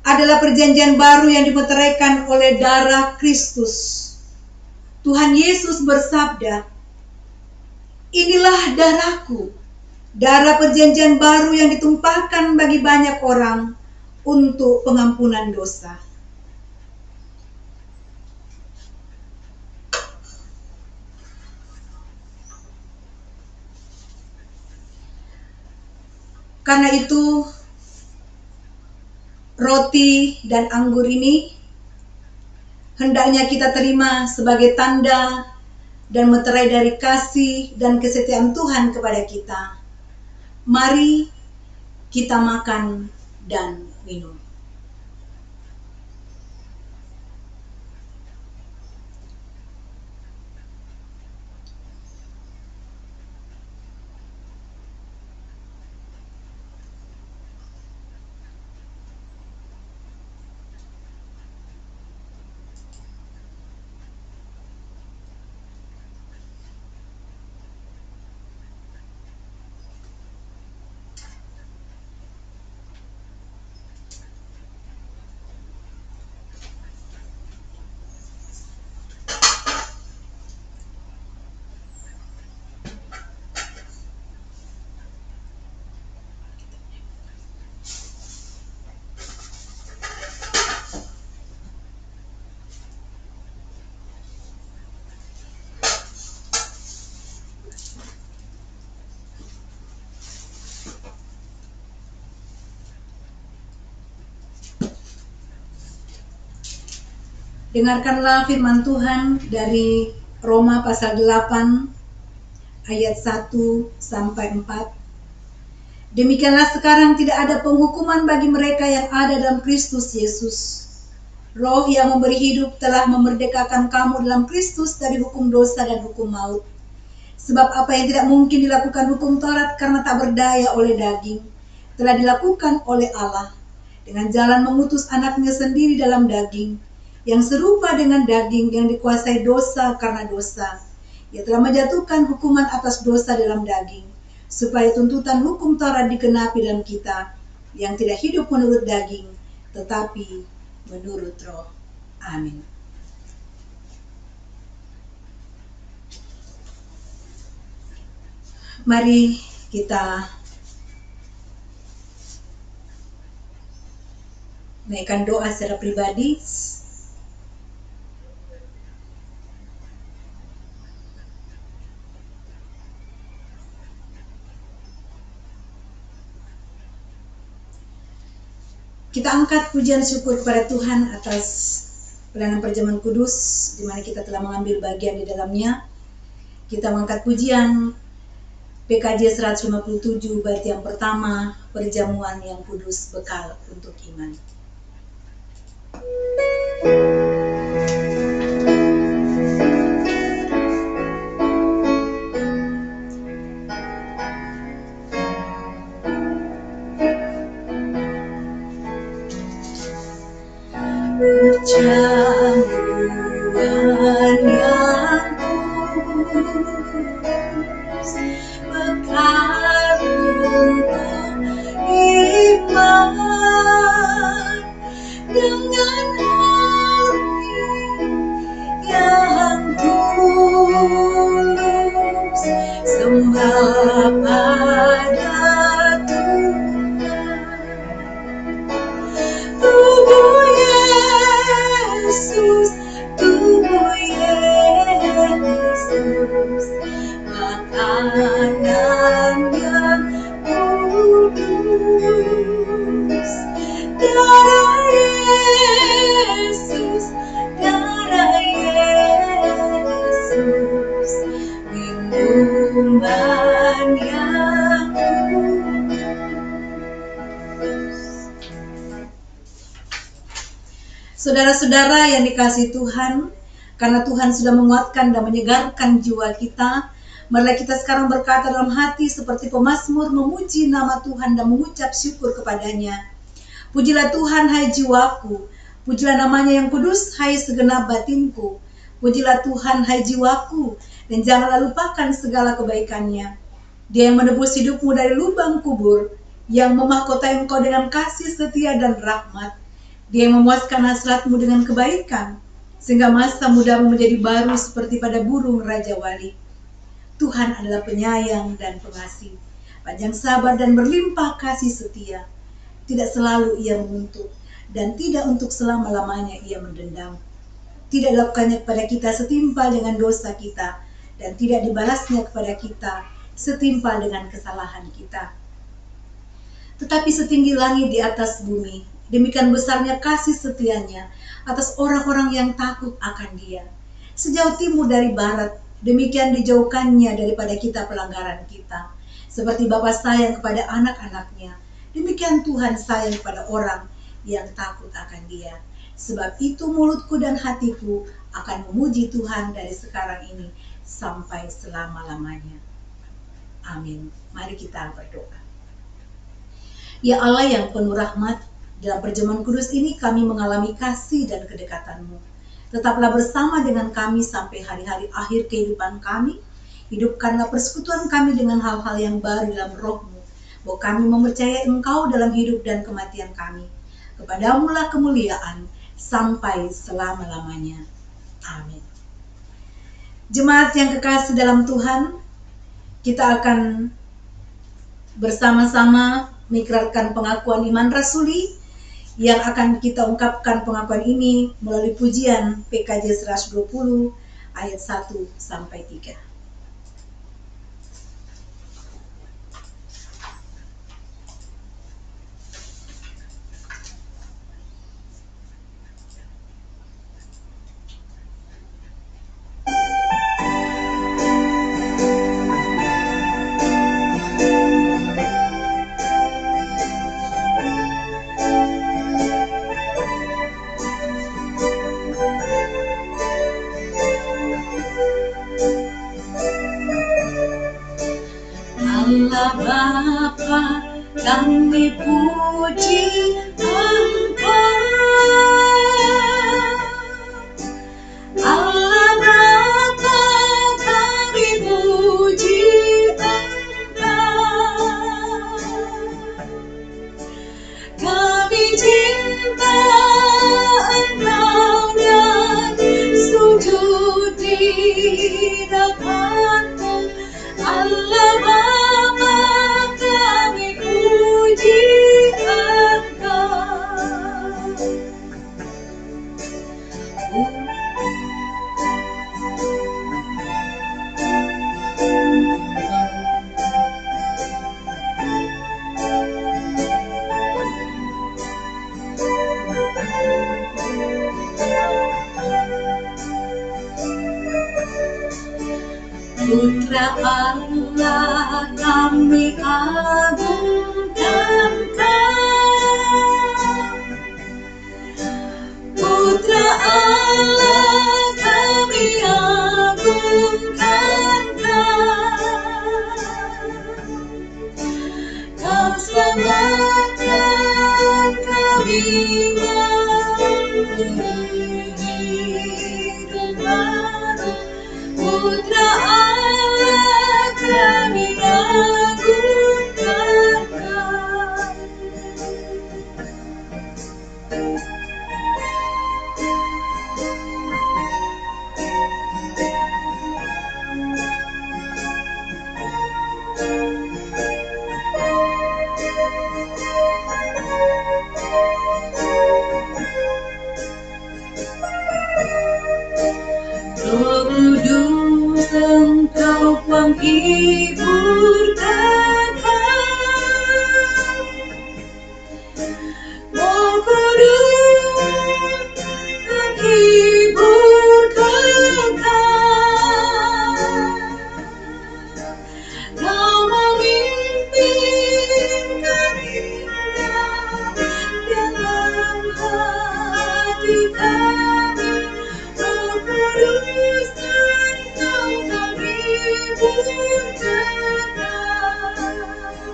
A: adalah perjanjian baru yang dimeteraikan oleh darah Kristus. Tuhan Yesus bersabda, inilah darahku darah perjanjian baru yang ditumpahkan bagi banyak orang untuk pengampunan dosa. Karena itu, roti dan anggur ini hendaknya kita terima sebagai tanda dan meterai dari kasih dan kesetiaan Tuhan kepada kita. Mari kita makan dan minum. Dengarkanlah firman Tuhan dari Roma pasal 8 ayat 1 sampai 4. Demikianlah sekarang tidak ada penghukuman bagi mereka yang ada dalam Kristus Yesus. Roh yang memberi hidup telah memerdekakan kamu dalam Kristus dari hukum dosa dan hukum maut. Sebab apa yang tidak mungkin dilakukan hukum Taurat karena tak berdaya oleh daging, telah dilakukan oleh Allah dengan jalan mengutus anaknya sendiri dalam daging, yang serupa dengan daging yang dikuasai dosa karena dosa. Ia telah menjatuhkan hukuman atas dosa dalam daging, supaya tuntutan hukum Taurat digenapi dalam kita, yang tidak hidup menurut daging, tetapi menurut Roh. Amin. Mari kita naikkan doa secara pribadi. Kita angkat pujian syukur kepada Tuhan atas pelayanan perjamuan kudus, di mana kita telah mengambil bagian di dalamnya. Kita mengangkat pujian PKJ 157 bait yang pertama, perjamuan yang kudus, bekal untuk iman. Perjamuan yang kudus, bekal untuk iman, dengan hati yang tulus, sembah pada Tuhan. Tubuh Yesus, makanan yang kudus. Darah Yesus, minuman yang kudus. Saudara-saudara yang dikasihi Tuhan, karena Tuhan sudah menguatkan dan menyegarkan jiwa kita, marilah kita sekarang berkata dalam hati seperti pemazmur, memuji nama Tuhan dan mengucap syukur kepadanya. Pujilah Tuhan, hai jiwaku, pujilah namanya yang kudus, hai segenap batinku. Pujilah Tuhan, hai jiwaku, dan janganlah lupakan segala kebaikannya. Dia yang menebus hidupmu dari lubang kubur, yang memahkotai engkau dengan kasih setia dan rahmat. Dia yang memuaskan hasratmu dengan kebaikan, sehingga masa mudamu menjadi baru seperti pada burung Raja Wali. Tuhan adalah penyayang dan pengasih, panjang sabar dan berlimpah kasih setia. Tidak selalu ia menuntut, dan tidak untuk selama-lamanya ia mendendam. Tidak dilakukannya kepada kita setimpal dengan dosa kita, dan tidak dibalasnya kepada kita setimpal dengan kesalahan kita. Tetapi setinggi langit di atas bumi, demikian besarnya kasih setianya atas orang-orang yang takut akan Dia. Sejauh timur dari barat, demikian dijauhkannya daripada kita pelanggaran kita. Seperti Bapa sayang kepada anak-anaknya, demikian Tuhan sayang kepada orang yang takut akan Dia. Sebab itu mulutku dan hatiku akan memuji Tuhan dari sekarang ini sampai selama-lamanya. Amin. Mari kita berdoa. Ya Allah yang penuh rahmat, dalam perjamuan kudus ini kami mengalami kasih dan kedekatan-Mu. Tetaplah bersama dengan kami sampai hari-hari akhir kehidupan kami. Hidupkanlah persekutuan kami dengan hal-hal yang baru dalam roh-Mu, bahwa kami mempercayai Engkau dalam hidup dan kematian kami. Kepadamu lah kemuliaan sampai selama-lamanya. Amin. Jemaat yang kekasih dalam Tuhan, kita akan bersama-sama mengikrarkan pengakuan iman rasuli yang akan kita ungkapkan pengakuan ini melalui pujian PKJ 120 ayat 1 sampai 3. Allah Bapa, kami puji Engkau. Allah Bapa, kami puji Engkau. Kami cinta Engkau dan sujud di depan-Mu. Allah Bapa, kami puji Engkau. Putra Allah, kami agungkan Kau. Putra Allah, kami agungkan Kau. Kau selamatkan kami memberi hidup baru. Putra Allah, kami agungkan Kau. Roh Kudus, Engkau penghiburkan kami. Roh Kudus, penghiburkan kami. Kau memimpin kami dalam hati kami. Roh Kudus, Engkau penghiburkan kami.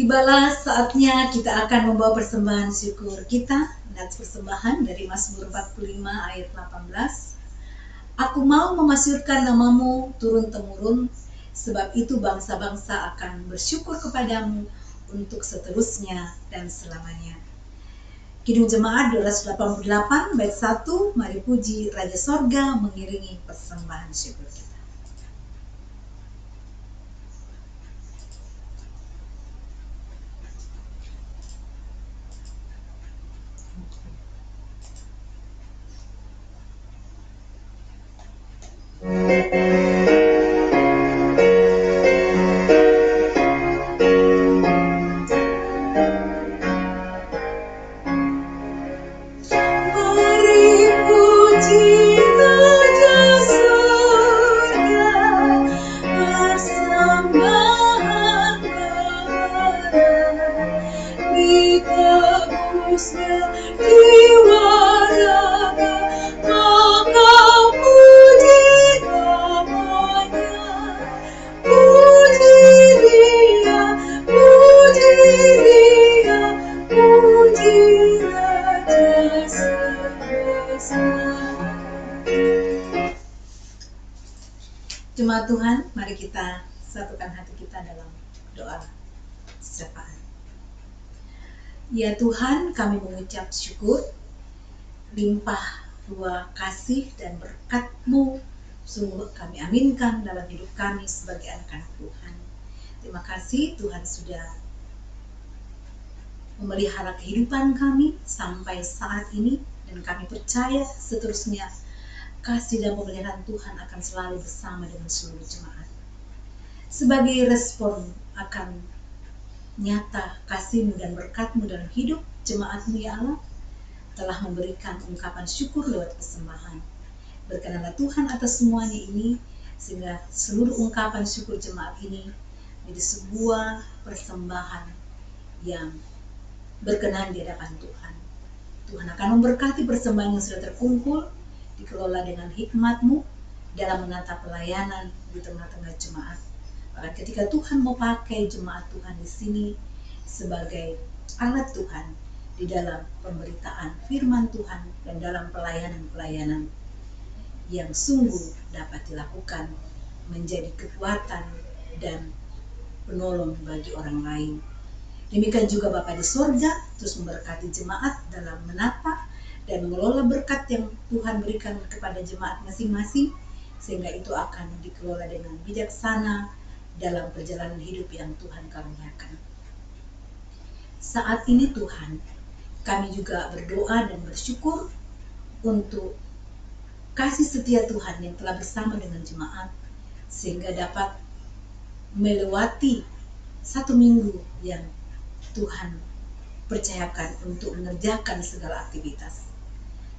A: Tibalah saatnya kita akan membawa persembahan syukur kita. Nats persembahan dari Mazmur 45 ayat 18. Aku mau memasyurkan namamu turun-temurun, sebab itu bangsa-bangsa akan bersyukur kepadamu untuk seterusnya dan selamanya. Kidung Jemaat 288 bait 1, mari puji Raja Sorga mengiringi persembahan syukur kita. Jemaat Tuhan, mari kita satukan hati kita dalam doa syafaat. Ya Tuhan, kami mengucap syukur, limpah ruah kasih dan berkat-Mu sungguh kami aminkan dalam hidup kami sebagai anak-anak Tuhan. Terima kasih Tuhan sudah memelihara kehidupan kami sampai saat ini, dan kami percaya seterusnya kasih dan pemeliharaan Tuhan akan selalu bersama dengan seluruh jemaat. Sebagai respon akan nyata kasih-Mu dan berkat-Mu dalam hidup jemaat-Mu ya Allah, telah memberikan ungkapan syukur lewat persembahan. Berkenanlah Tuhan atas semuanya ini, sehingga seluruh ungkapan syukur jemaat ini menjadi sebuah persembahan yang berkenan di hadapan Tuhan. Tuhan akan memberkati persembahan yang sudah terkumpul, dikelola dengan hikmat-Mu dalam menata pelayanan di tengah-tengah jemaat. Bahkan ketika Tuhan mau pakai jemaat Tuhan di sini sebagai alat Tuhan di dalam pemberitaan firman Tuhan dan dalam pelayanan-pelayanan yang sungguh dapat dilakukan menjadi kekuatan dan penolong bagi orang lain. Demikian juga Bapa di sorga terus memberkati jemaat dalam menata dan mengelola berkat yang Tuhan berikan kepada jemaat masing-masing, sehingga itu akan dikelola dengan bijaksana dalam perjalanan hidup yang Tuhan karuniakan. Saat ini Tuhan, kami juga berdoa dan bersyukur untuk kasih setia Tuhan yang telah bersama dengan jemaat, sehingga dapat melewati satu minggu yang Tuhan percayakan untuk mengerjakan segala aktivitas.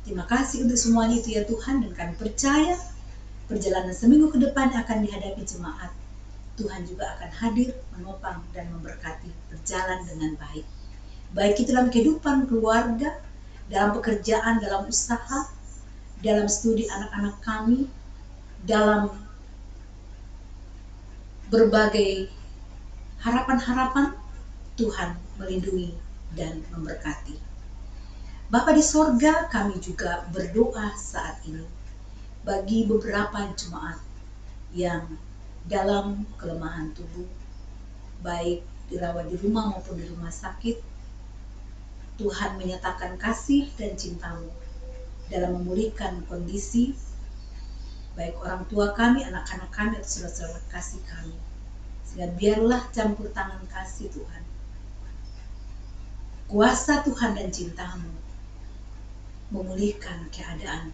A: Terima kasih untuk semuanya itu ya Tuhan, dan kami percaya perjalanan seminggu ke depan akan dihadapi jemaat. Tuhan juga akan hadir, menopang dan memberkati berjalan dengan baik. Baik itu dalam kehidupan keluarga, dalam pekerjaan, dalam usaha, dalam studi anak-anak kami, dalam berbagai harapan-harapan, Tuhan melindungi dan memberkati. Bapa di sorga, kami juga berdoa saat ini bagi beberapa jemaat yang dalam kelemahan tubuh, baik dirawat di rumah maupun di rumah sakit. Tuhan menyatakan kasih dan cinta-Mu dalam memulihkan kondisi baik orang tua kami, anak-anak kami, atau saudara-saudara kasih kami. Sehingga biarlah campur tangan kasih Tuhan, kuasa Tuhan dan cinta-Mu memulihkan keadaan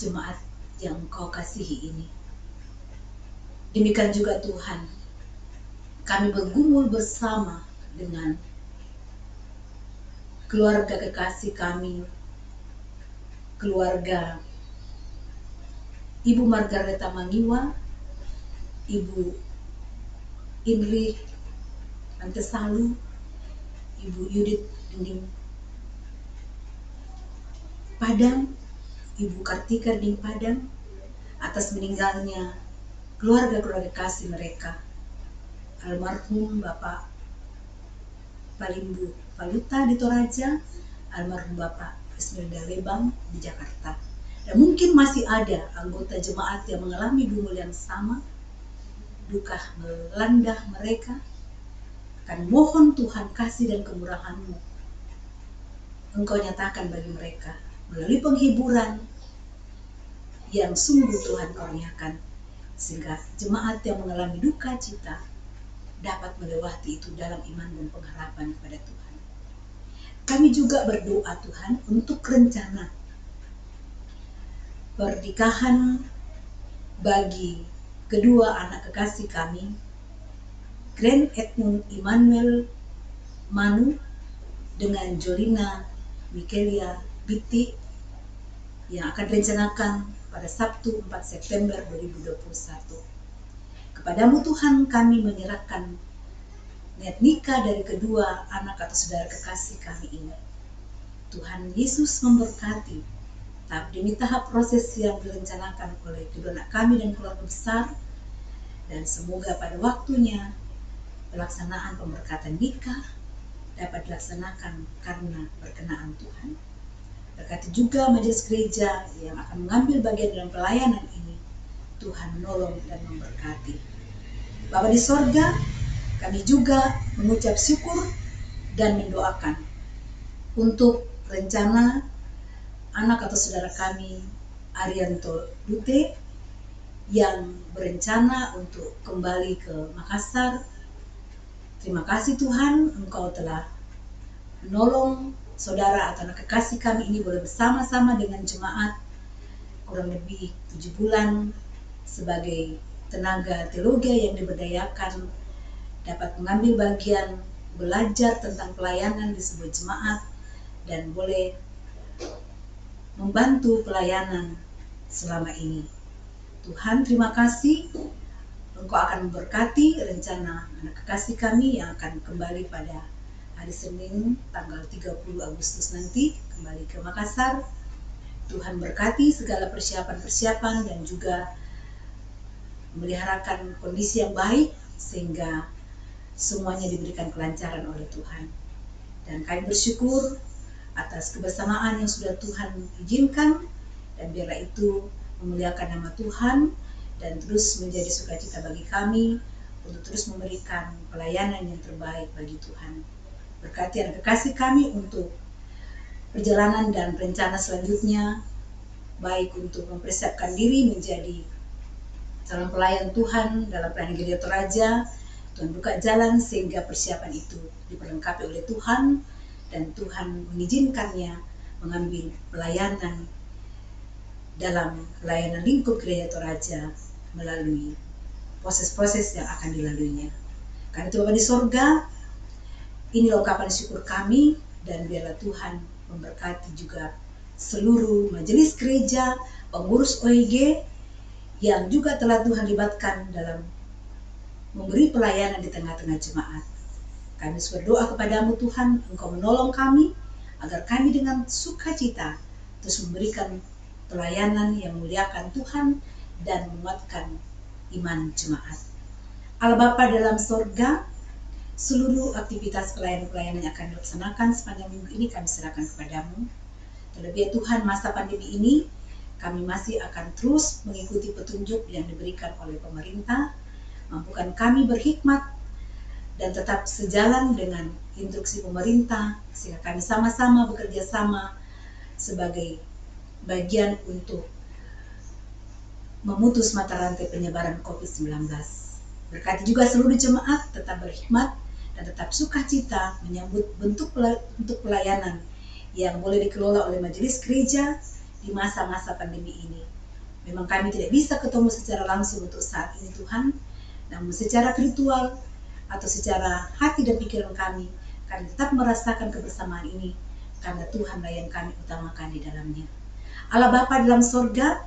A: jemaat yang Kau kasihi ini. Demikian juga Tuhan, kami bergumul bersama dengan keluarga kekasih kami, keluarga Ibu Margareta Mangiwa, Ibu Indri Antesalu, Ibu Yudit Dinding Padang, Ibu Kartika Dinding Padang, atas meninggalnya keluarga-keluarga kasih mereka, almarhum Bapak Palimbu Paluta di Toraja, almarhum Bapak Ismail Dalebang di Jakarta. Dan mungkin masih ada anggota jemaat yang mengalami gumul yang sama, duka melanda mereka. Akan mohon Tuhan kasih dan kemurahan-Mu Engkau nyatakan bagi mereka melalui penghiburan yang sungguh Tuhan kurniakan, sehingga jemaat yang mengalami duka cita dapat melewati itu dalam iman dan pengharapan kepada Tuhan. Kami juga berdoa Tuhan untuk rencana pernikahan bagi kedua anak kekasih kami, Grand Edmund Immanuel Manu dengan Jolina Mikelia Biti yang akan direncanakan pada Sabtu 4 September 2021. Kepadamu Tuhan kami menyerahkan niat nikah dari kedua anak atau saudara kekasih kami ini. Tuhan Yesus memberkati tahap demi tahap proses yang direncanakan oleh kedua anak kami dan keluarga besar, dan semoga pada waktunya pelaksanaan pemberkatan nikah dapat dilaksanakan karena berkenaan Tuhan. Berkati juga majelis gereja yang akan mengambil bagian dalam pelayanan ini. Tuhan menolong dan memberkati. Bapa di sorga, kami juga mengucap syukur dan mendoakan untuk rencana anak atau saudara kami, Arianto Dute, yang berencana untuk kembali ke Makassar. Terima kasih Tuhan, Engkau telah menolong saudara atau anak kekasih kami ini boleh bersama-sama dengan jemaat kurang lebih 7 bulan sebagai tenaga teologi yang diberdayakan, dapat mengambil bagian belajar tentang pelayanan di sebuah jemaat dan boleh membantu pelayanan selama ini. Tuhan terima kasih, Engkau akan memberkati rencana anak kekasih kami yang akan kembali pada hari Senin tanggal 30 Agustus nanti kembali ke Makassar. Tuhan berkati segala persiapan-persiapan dan juga memeliharakan kondisi yang baik sehingga semuanya diberikan kelancaran oleh Tuhan. Dan kami bersyukur atas kebersamaan yang sudah Tuhan izinkan, dan biarlah itu memuliakan nama Tuhan dan terus menjadi sukacita bagi kami untuk terus memberikan pelayanan yang terbaik bagi Tuhan. Berkati anak kekasih kami untuk perjalanan dan rencana selanjutnya, baik untuk mempersiapkan diri menjadi calon pelayan Tuhan dalam pelayanan Gereja Toraja. Tuhan buka jalan sehingga persiapan itu diperlengkapi oleh Tuhan, dan Tuhan mengizinkannya mengambil pelayanan dalam pelayanan lingkup Gereja Toraja melalui proses-proses yang akan dilaluinya. Karena itu Bapa di sorga, ini ungkapan syukur kami, dan biarlah Tuhan memberkati juga seluruh majelis gereja, pengurus OIG yang juga telah Tuhan libatkan dalam memberi pelayanan di tengah-tengah jemaat. Kami berdoa kepadamu Tuhan, Engkau menolong kami agar kami dengan sukacita terus memberikan pelayanan yang memuliakan Tuhan dan menguatkan iman jemaat. Allah Bapa dalam sorga, seluruh aktivitas pelayanan-pelayanan yang akan dilaksanakan sepanjang minggu ini kami serahkan kepadamu. Terlebih Tuhan, masa pandemi ini kami masih akan terus mengikuti petunjuk yang diberikan oleh pemerintah. Mampukan kami berhikmat dan tetap sejalan dengan instruksi pemerintah, sehingga kami sama-sama bekerja sama sebagai bagian untuk memutus mata rantai penyebaran COVID-19. Berkati juga seluruh jemaat tetap berhikmat dan tetap sukacita menyambut bentuk pelayanan yang boleh dikelola oleh majelis gereja di masa-masa pandemi ini. Memang kami tidak bisa ketemu secara langsung untuk saat ini Tuhan, namun secara virtual atau secara hati dan pikiran kami tetap merasakan kebersamaan ini karena Tuhanlah yang kami utamakan di dalamnya. Allah Bapa dalam sorga,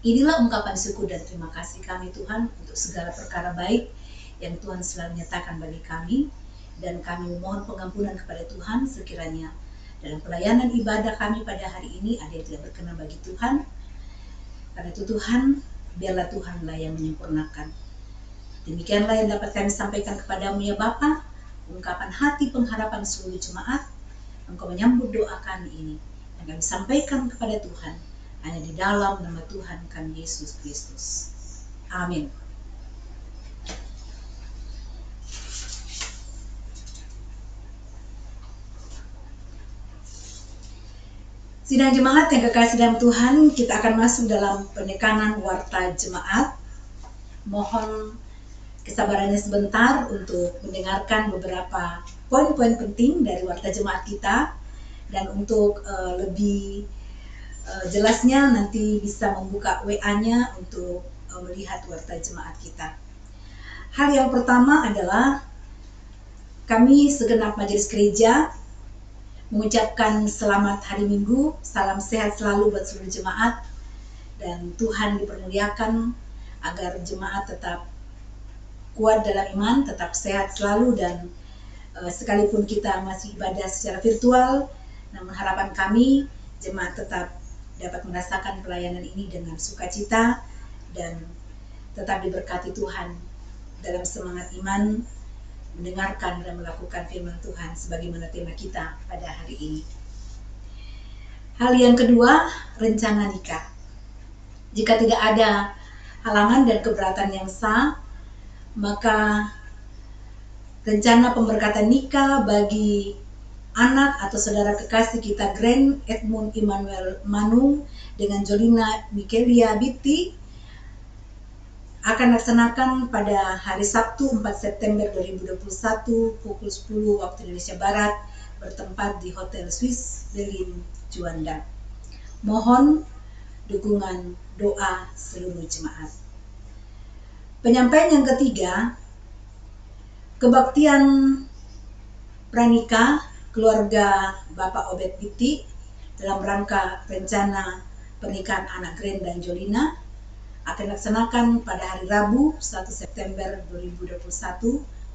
A: inilah ungkapan syukur dan terima kasih kami Tuhan untuk segala perkara baik yang Tuhan selalu nyatakan bagi kami, dan kami memohon pengampunan kepada Tuhan sekiranya dalam pelayanan ibadah kami pada hari ini ada yang tidak berkenan bagi Tuhan. Karena itu Tuhan, biarlah Tuhanlah yang menyempurnakan. Demikianlah yang dapat kami sampaikan kepadamu ya Bapa, ungkapan hati pengharapan seluruh jemaat. Engkau menyambut doa kami ini yang kami sampaikan kepada Tuhan hanya di dalam nama Tuhan kami Yesus Kristus. Amin. Sidang jemaat yang kekasih dalam Tuhan, kita akan masuk dalam penekanan warta jemaat. Mohon kesabarannya sebentar untuk mendengarkan beberapa poin-poin penting dari warta jemaat kita, dan untuk lebih jelasnya nanti bisa membuka WA-nya untuk melihat warta jemaat kita. Hal yang pertama adalah kami segenap majelis gereja mengucapkan selamat hari Minggu, salam sehat selalu buat seluruh jemaat, dan Tuhan dipermuliakan agar jemaat tetap kuat dalam iman, tetap sehat selalu, dan sekalipun kita masih ibadah secara virtual, namun harapan kami jemaat tetap dapat merasakan pelayanan ini dengan sukacita dan tetap diberkati Tuhan dalam semangat iman, mendengarkan dan melakukan firman Tuhan sebagaimana tema kita pada hari ini. Hal yang kedua, rencana nikah. Jika tidak ada halangan dan keberatan yang sah, maka rencana pemberkatan nikah bagi anak atau saudara kekasih kita Grand Edmund Immanuel Manung dengan Jolina Mikelia Biti akan dilaksanakan pada hari Sabtu 4 September 2021 pukul 10 waktu Indonesia Barat bertempat di Hotel Swiss Berlin, Juanda. Mohon dukungan doa seluruh jemaat. Penyampaian yang ketiga, kebaktian pranikah keluarga Bapak Obed Biti dalam rangka rencana pernikahan anak Grand dan Jolina akan dilaksanakan pada hari Rabu 1 September 2021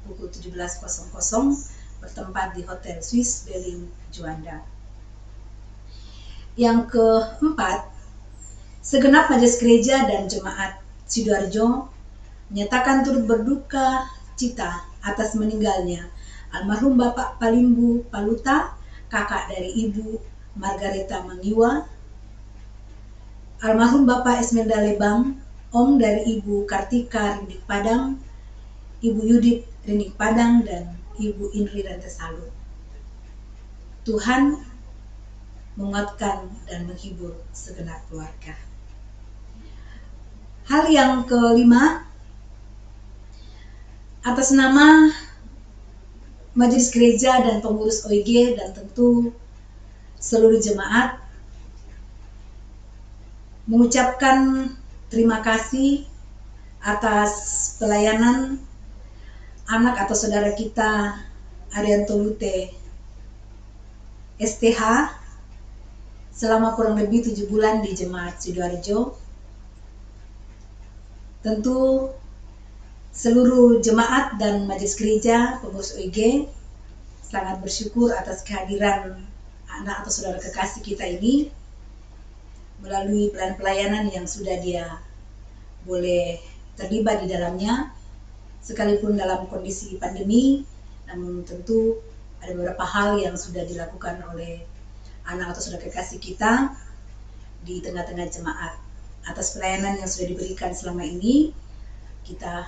A: pukul 17.00 bertempat di Hotel Swiss Berlin, Juanda. Yang keempat, segenap majelis gereja dan jemaat Sidoarjo menyatakan turut berduka cita atas meninggalnya almarhum Bapak Palimbu Paluta, kakak dari Ibu Margareta Mangiwa, almarhum Bapak Esmerda Lebang, om dari Ibu Kartika Rindik Padang, Ibu Yudit Rindik Padang, dan Ibu Indri Rantesalu. Tuhan menguatkan dan menghibur segenap keluarga. Hal yang kelima, atas nama majelis gereja dan pengurus OIG dan tentu seluruh jemaat, mengucapkan terima kasih atas pelayanan anak atau saudara kita Arianto Lute STH selama kurang lebih 7 bulan di jemaat Sidoarjo. Tentu seluruh jemaat dan majelis gereja pengurus OIG sangat bersyukur atas kehadiran anak atau saudara kekasih kita ini melalui pelayanan yang sudah dia boleh terlibat di dalamnya, sekalipun dalam kondisi pandemi, namun tentu ada beberapa hal yang sudah dilakukan oleh anak atau saudara kekasih kita di tengah-tengah jemaat. Atas pelayanan yang sudah diberikan selama ini, kita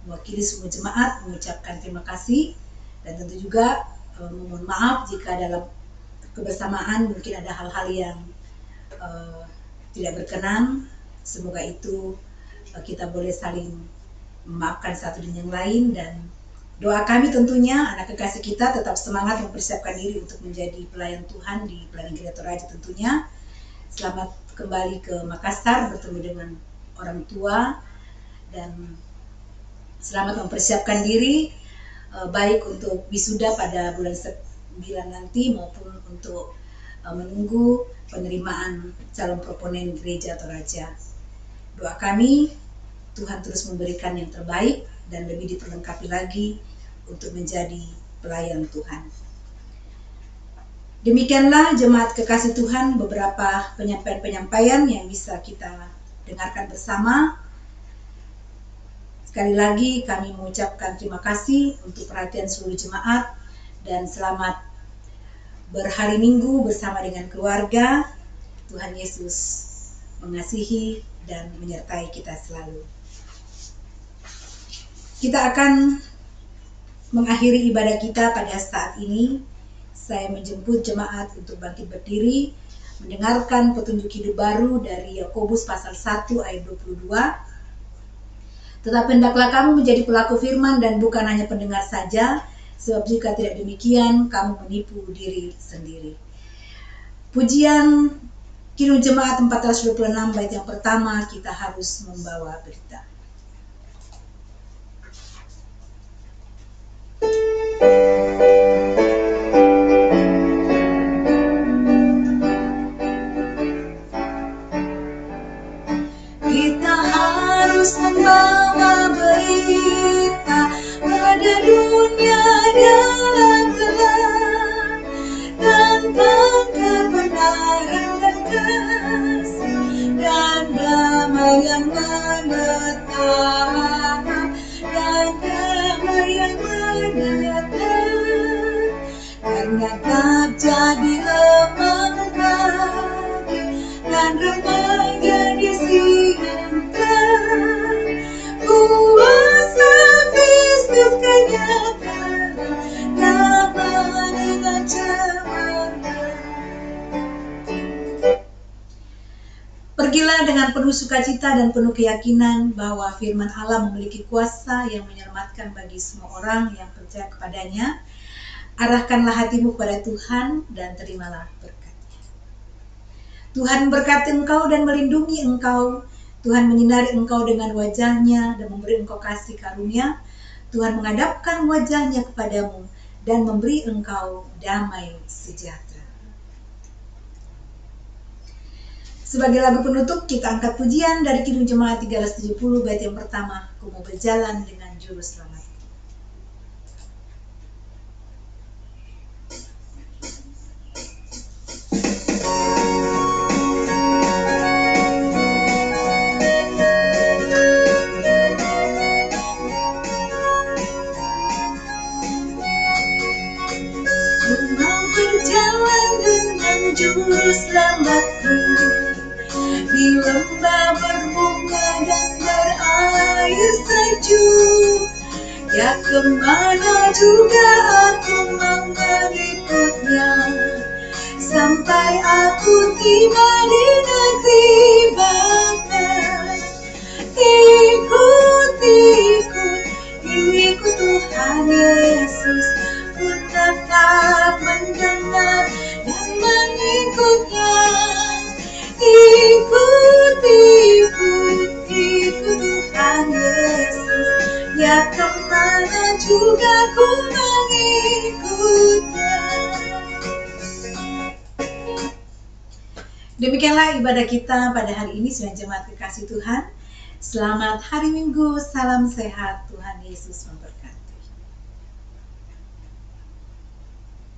A: mewakili semua jemaat mengucapkan terima kasih, dan tentu juga memohon maaf jika dalam kebersamaan mungkin ada hal-hal yang tidak berkenan. Semoga itu kita boleh saling memaafkan satu dan yang lain, dan doa kami tentunya anak kekasih kita tetap semangat mempersiapkan diri untuk menjadi pelayan Tuhan di pelayanan Gereja Toraja tentunya. Selamat kembali ke Makassar bertemu dengan orang tua, dan selamat mempersiapkan diri baik untuk wisuda pada bulan 9 nanti maupun untuk menunggu penerimaan calon proponen Gereja Toraja. Doa kami, Tuhan terus memberikan yang terbaik dan lebih diperlengkapi lagi untuk menjadi pelayan Tuhan. Demikianlah jemaat kekasih Tuhan beberapa penyampaian yang bisa kita dengarkan bersama. Sekali lagi kami mengucapkan terima kasih untuk perhatian seluruh jemaat, dan selamat berhari Minggu bersama dengan keluarga. Tuhan Yesus mengasihi dan menyertai kita selalu. Kita akan mengakhiri ibadah kita pada saat ini. Saya menjemput jemaat untuk bangkit berdiri mendengarkan petunjuk hidup baru dari Yakobus pasal 1 ayat 22. Tetapi hendaklah kamu menjadi pelaku firman dan bukan hanya pendengar saja, sebab jika tidak demikian kamu menipu diri sendiri. Pujian Kidung Jemaat 426 bait yang pertama, kita harus membawa berita. Kita harus membawa berita pada dunia yang gelap, tentang kebenaran dan kasih dan damai yang menetap, dan damai yang menetap. Karena tak jadi lemah lagi dan remaja disiapkan, kuasa Kristus kenyatakan dapat dengan cemerlang. Pergilah dengan penuh sukacita dan penuh keyakinan bahwa firman Allah memiliki kuasa yang menyelamatkan bagi semua orang yang percaya kepadanya. Arahkanlah hatimu kepada Tuhan dan terimalah berkat-Nya. Tuhan memberkati engkau dan melindungi engkau. Tuhan menyinari engkau dengan wajah-Nya dan memberi engkau kasih karunia. Tuhan menghadapkan wajah-Nya kepadamu dan memberi engkau damai sejahtera. Sebagai lagu penutup, kita angkat pujian dari Kidung Jemaat 370 bait yang pertama, Ku mau berjalan dengan juru selamat. Juru selamatku di lembah berbunga dan berair sejuk, ya kemana juga aku mau mengikutnya, sampai aku tiba di negeri Bapa. Ikut Tuhan Yesus, ku tetap mendengar dan mengikutnya. Ikut Tuhan Yesus, ya kemana juga ku mengikutnya. Demikianlah ibadah kita pada hari ini, Sidang Jemaat kekasih Tuhan. Selamat hari Minggu, salam sehat, Tuhan Yesus memberkati.